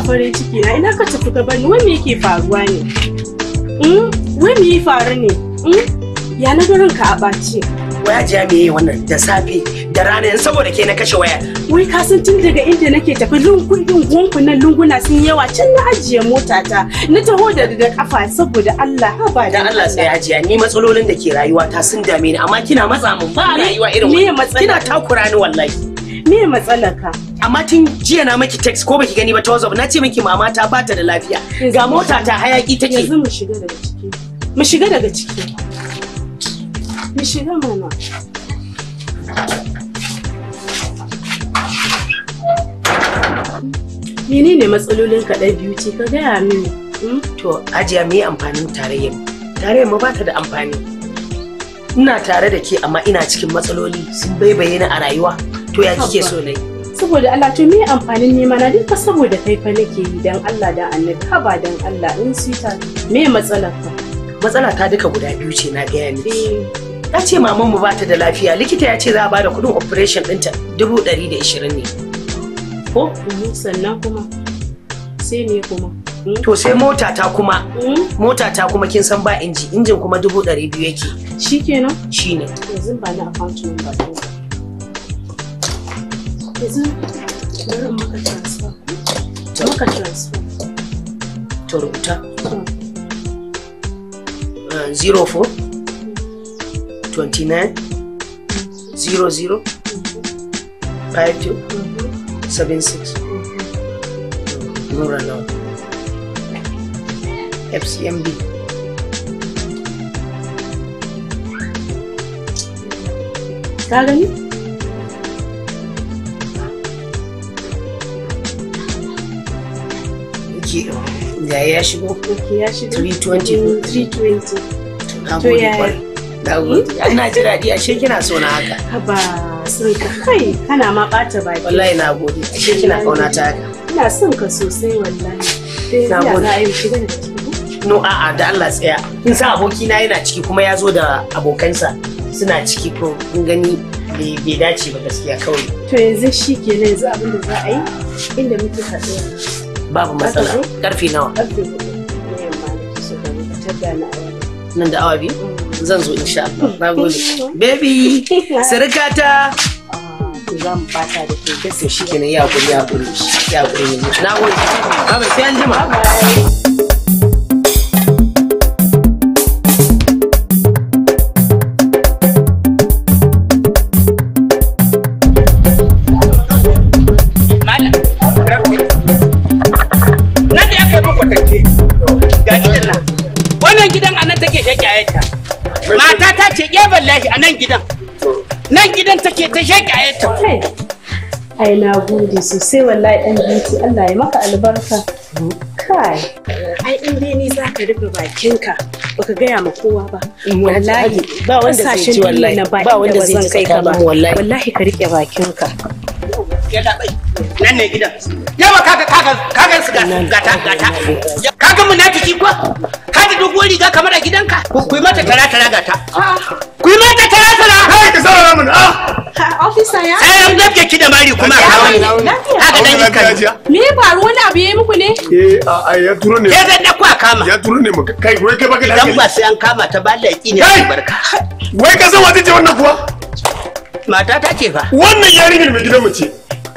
farin ciki na ina ka tafi ka bani wai me yake faruwa ne wai me ya faru ne ya na garin ka a ɓaci waya jiya me yi wannan da safe da rana yanzu saboda ke na kashe waya wai ka san tun daga inda nake tafi lungunan lunguna sun yawa can na ajiye motata na taho da kafa saboda Allah ha ba da Allah sai hajiya ni matsalolin da ke rayuwa ta sun dame ni amma kina matsa mun ba rayuwa irin wannan kina takura ni wallahi me matsalar ka amma tun jiya na maki text ko baki gani ba ta WhatsApp na ce miki mama ta bata da lafiya ga mota ta hayaki take yanzu mu shiga daga ciki mu shiga daga ciki mu shiga mana menene matsalolin ka ɗan beauty ka gaya mini to ajiya me amfanin tarayyar mu ba ta da amfani ina tare da ke amma ina cikin matsaloli sun baibaye ni a rayuwa to ya kike so ne saboda Allah to me amfanin nema na duka saboda kai fa nake yi dan Allah da Annabi haba dan Allah in sita me matsalar ka matsala ta duka guda biyu ce na gaya miki ta ce maman mu bata da lafiya likita ya ce za a bada kudin operation ɗinta 120 ne ko sannan kuma sai me kuma to sai mota ta kuma kin san ba injin kuma 200 yake shikenan shine yanzu ba na account number yanzu bari maka transfer to rubuta 04 29 00 52 76 Nura Law FCMB ka gani? ya shigo? ya shigo 320 na gode ina ji daɗi ashe kina so na haka haba son ka kai kana ma ɓata baki wallahi na gode ashe kina kauna ta haka ina son ka sosai wallahi na gode za a yi shiga da ciki no a'a da Allah tsaya kin sa abokina yana ciki kuma ya zo da abokansa suna ciki ko kun gani bai dace ba gaskiya kawai to yanzu shi kenan yanzu abin da za a yi inda muke haɗuwa babu matsala karfe nawa karfe 4 na yamma da su da mutar da na awa nan da awa biyu zan zo insha Allah na gode baby sarkata za mu fata da ke gaskiya shi kenan ya guri na gode baba sai an jima mata ta ce ke wallahi a nan gidan take ta sheke ayata ai na gode sosai wallahi dan beauty Allah ya maka albarka kai ai in dai ni zaka rufe bakinka baka gaya ma kowa ba wallahi ba wanda zai ci wallahi ba wanda zai ci kai ka ba wallahi ka rike bakinka ya da bai nan ne gidan yawa kaga su gata kaga munafiki ko kaga dogon riga kamar a gidanka ku yi mata tara gata ku yi mata tara kai ka saurara mun officer ya sai an dabke ki da mari kuma kaga dan iska me ya faru wani abu yayi muku ne ya turo ne ya zan dauko a kama ya turo ne kai wai kai baka dan ba sai an kama ta ba laki ne barka wai ka san wata ce wannan kuwa mata ta ce fa wannan yarinyar mai gidan mu ce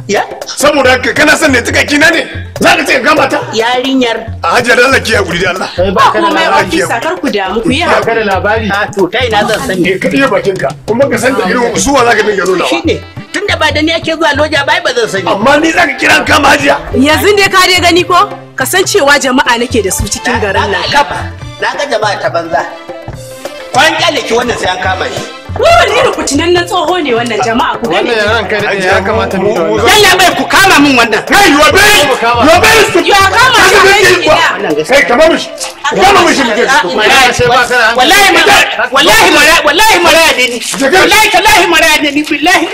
ya saboda kana son ne tuka kina ne za ka ce ka mata yarinyar a hajjar da Allah ki hakuri da Allah ba kuma mai ofisa kar ku damu ku yi ba ka da labari a to tai na zan san ne ka iya bakin ka kuma ka san da irin zuwa za ka dinga nuna shine tunda ba da ni ake zuwa loja ba zan sani. Amma ni zaka kira kama hajiya. Yanzu dai ka dai gani ko? Ka san cewa jama'a nake da su cikin garin nan. Na ga jama'a ta banza. Kwan kyale ki wannan sai an kama shi. Wani irin kucinannen tsoho ne wannan jama'a ku gani. Wannan yaran kai da ya kamata mu da wannan. Yalla bai ku kama min wannan. Kai yobe. Yobe su. Ya kama shi. Kai kama mishi. Kama mishi mu je. Wallahi mara da ni. Wallahi tallahi mara da ni billahi.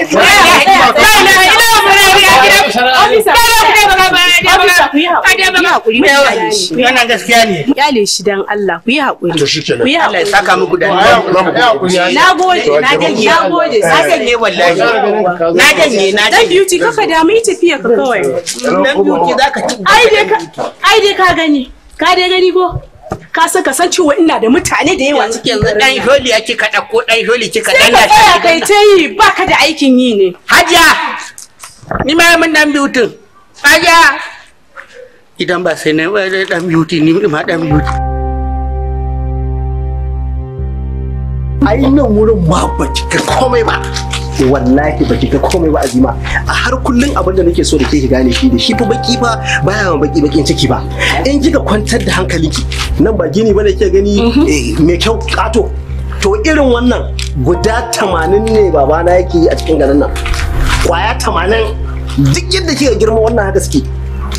Yana gaskiya ne. Kyale shi dan Allah ku yi haƙuri. Ku yi haƙuri. Saka muku da Na gode, na gode. Na janye wallahi. Na janye. Dan beauty kaka da mu yi tafiya ka kawai. Dan beauty zaka ci. Ai dai ka gani. Ka dai gani ko? Ka san cewa ina da mutane da yawa cikin yanzu dan holi ake ka dauko dan holi kika danna shi. Sai ka kai ta yi baka da aikin yi ne. Hajiya. Ni ma mun dan beauty. Hajiya. Idan ba sai na dan beauty ni ma dan beauty. Ai nan wurin ma baki ga komai ba. Wallahi baki ga komai ba Azima. A har kullun abin da nake so da ke gane shi da shi fa baki fa baya ma baki bakin ciki ba. In kika kwantar da hankalinki nan ba gini bane ke gani mai kyau kato. To irin wannan guda 80 ne babana yake yi a cikin garin nan. Kwaya 80 duk yadda kika girma wannan haka suke.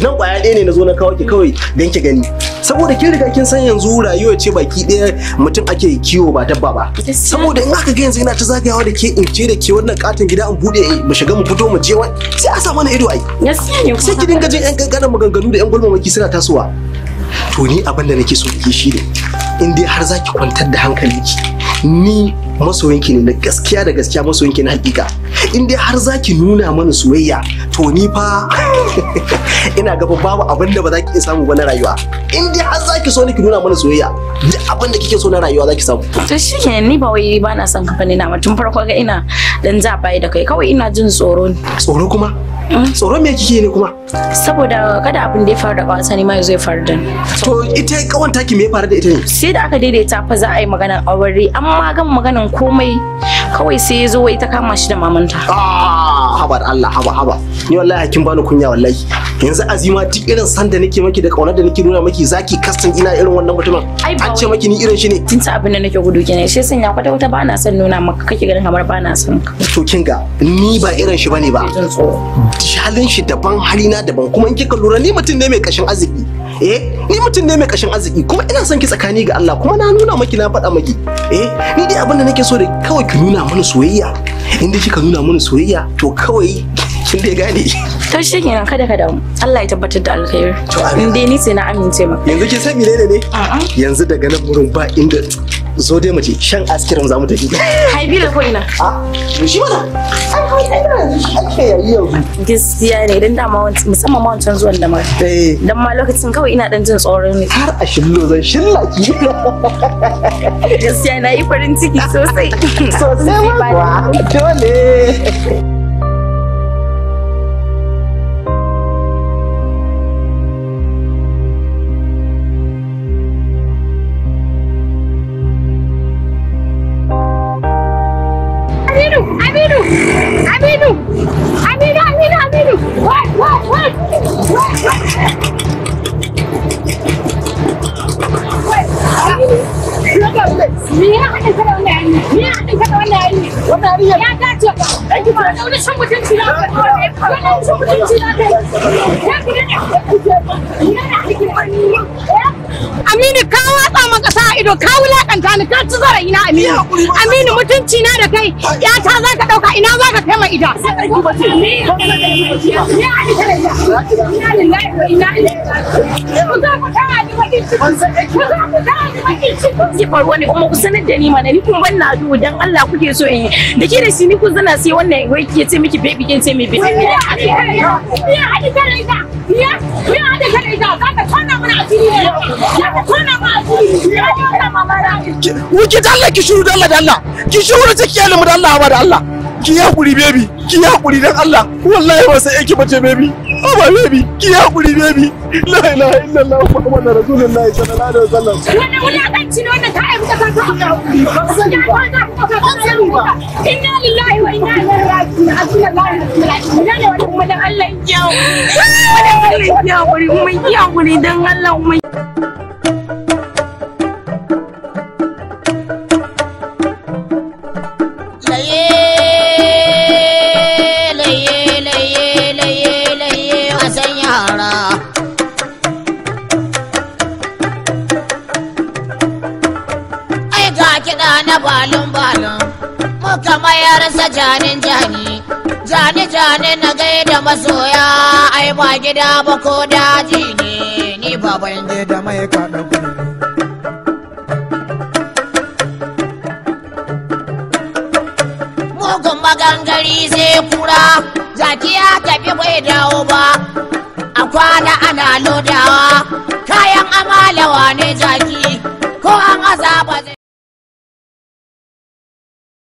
Nan kwaya ɗaya ne na zo na kawo ki kawai don ki gani. Saboda kin riga kin san yanzu rayuwa ce baki ɗaya mutum ake kiwo ba dabba ba. Saboda in aka ga yanzu ina ta zagayawa da ke in ce da ke wannan katon gida in bude mu shiga mu fito mu je wani sai a sa mana ido ai. Sai ki dinga jin yan kankanan maganganu da yan gulmamaki suna tasowa. To ni abin da nake so ki shi ne in dai har zaki kwantar da hankalinki ni masoyinki ne na gaskiya da gaskiya masoyinki na hakika. In dai har zaki nuna mana soyayya to ni fa ina gaba babu abin da ba za ki iya samu ba na rayuwa. In dai har zaki so ni ki nuna mana soyayya duk abin da kike so na rayuwa zaki samu. To shikenan ni ba wai ba na son kamfani na tun farko ga ina dan za bai da kai kawai ina jin tsoro ne. Tsoro kuma? Tsoro me kike ne kuma? Saboda kada abin da ya faru da kawasa ni ma ya zo ya faru da ni. To ita kawan taki me ya faru da ita ne? Sai da aka daidaita fa za a yi maganar aure amma gan maganar komai kawai sai ya zo wai ta kama shi da mamanta. Haba da Allah haba. Ni wallahi kin bani kunya wallahi. Yanzu Azima duk irin san da nake maki da kaunar da nake nuna maki zaki kastan ina irin wannan mutumin. An ce maki ni irin shi ne. Tun ta abin da nake gudu kenan sai sanya kwata kwata ba na son nuna maka kake ganin kamar ba na son ka. To kin ga ni ba irin shi bane ba. Halin shi daban halina daban kuma in kika lura ni mutum ne mai kashin arziki. Ni mutum ne mai kashin arziki kuma ina son ki tsakani ga Allah kuma na nuna maki na faɗa maki. Ni dai abin da nake so da kawai ki nuna mana soyayya. In dai kika nuna mana soyayya to kawai kin dai gane. To shi kenan kada ka damu. Allah ya tabbatar da alkhairi. In dai ni sai na amince maka. Yanzu kin san menene ne? Yanzu daga nan wurin ba inda zo dai mu je shan askirin za mu tafi. Haibi da ko ina? Shi mana. Ake yayi yanzu. Gaskiya ne dan dama musamman ma wancan zuwan da ma. Dan ma lokacin kawai ina dan jin tsoron ne. Har a shillo zan shilla ki. Gaskiya na yi farin ciki sosai. Sosai ma. Dole. Aminu ka watsa maka sa ido ka wulakanta ni ka ci zarafi na Aminu. Aminu mutunci na da kai ya ta za ka dauka ina za ka kai ma ida. Ki faruwa ne kuma ku sanar da ni mana ni kun ban na duhu dan Allah kuke so in da ke da shi ni kun zana sai wannan wai ke ce miki baby kin ce me baby. Wuki da Allah ki shiru da Allah ki shiru da take mu da Allah ba da Allah ki hakuri baby, ki hakuri dan Allah. Wallahi ba sai yake bace baby. Aba baby, ki hakuri baby. La ilaha illallah Muhammadur Rasulullahi sallallahu alaihi wasallam. Wannan wulakanci ne wanda ka aika ka ka inna lillahi wa inna ilaihi raji'un. Hasbunallahu wa ni'mal wakeel. Ne wannan kuma dan Allah ya hakuri, mun yi hakuri dan Allah mun. balon muka mayar sa janin jani na gaida masoya ai ba gida ba ko daji ne ni baban gida mai kaɗa mugun magangari sai kura zaki ya tafi bai dawo ba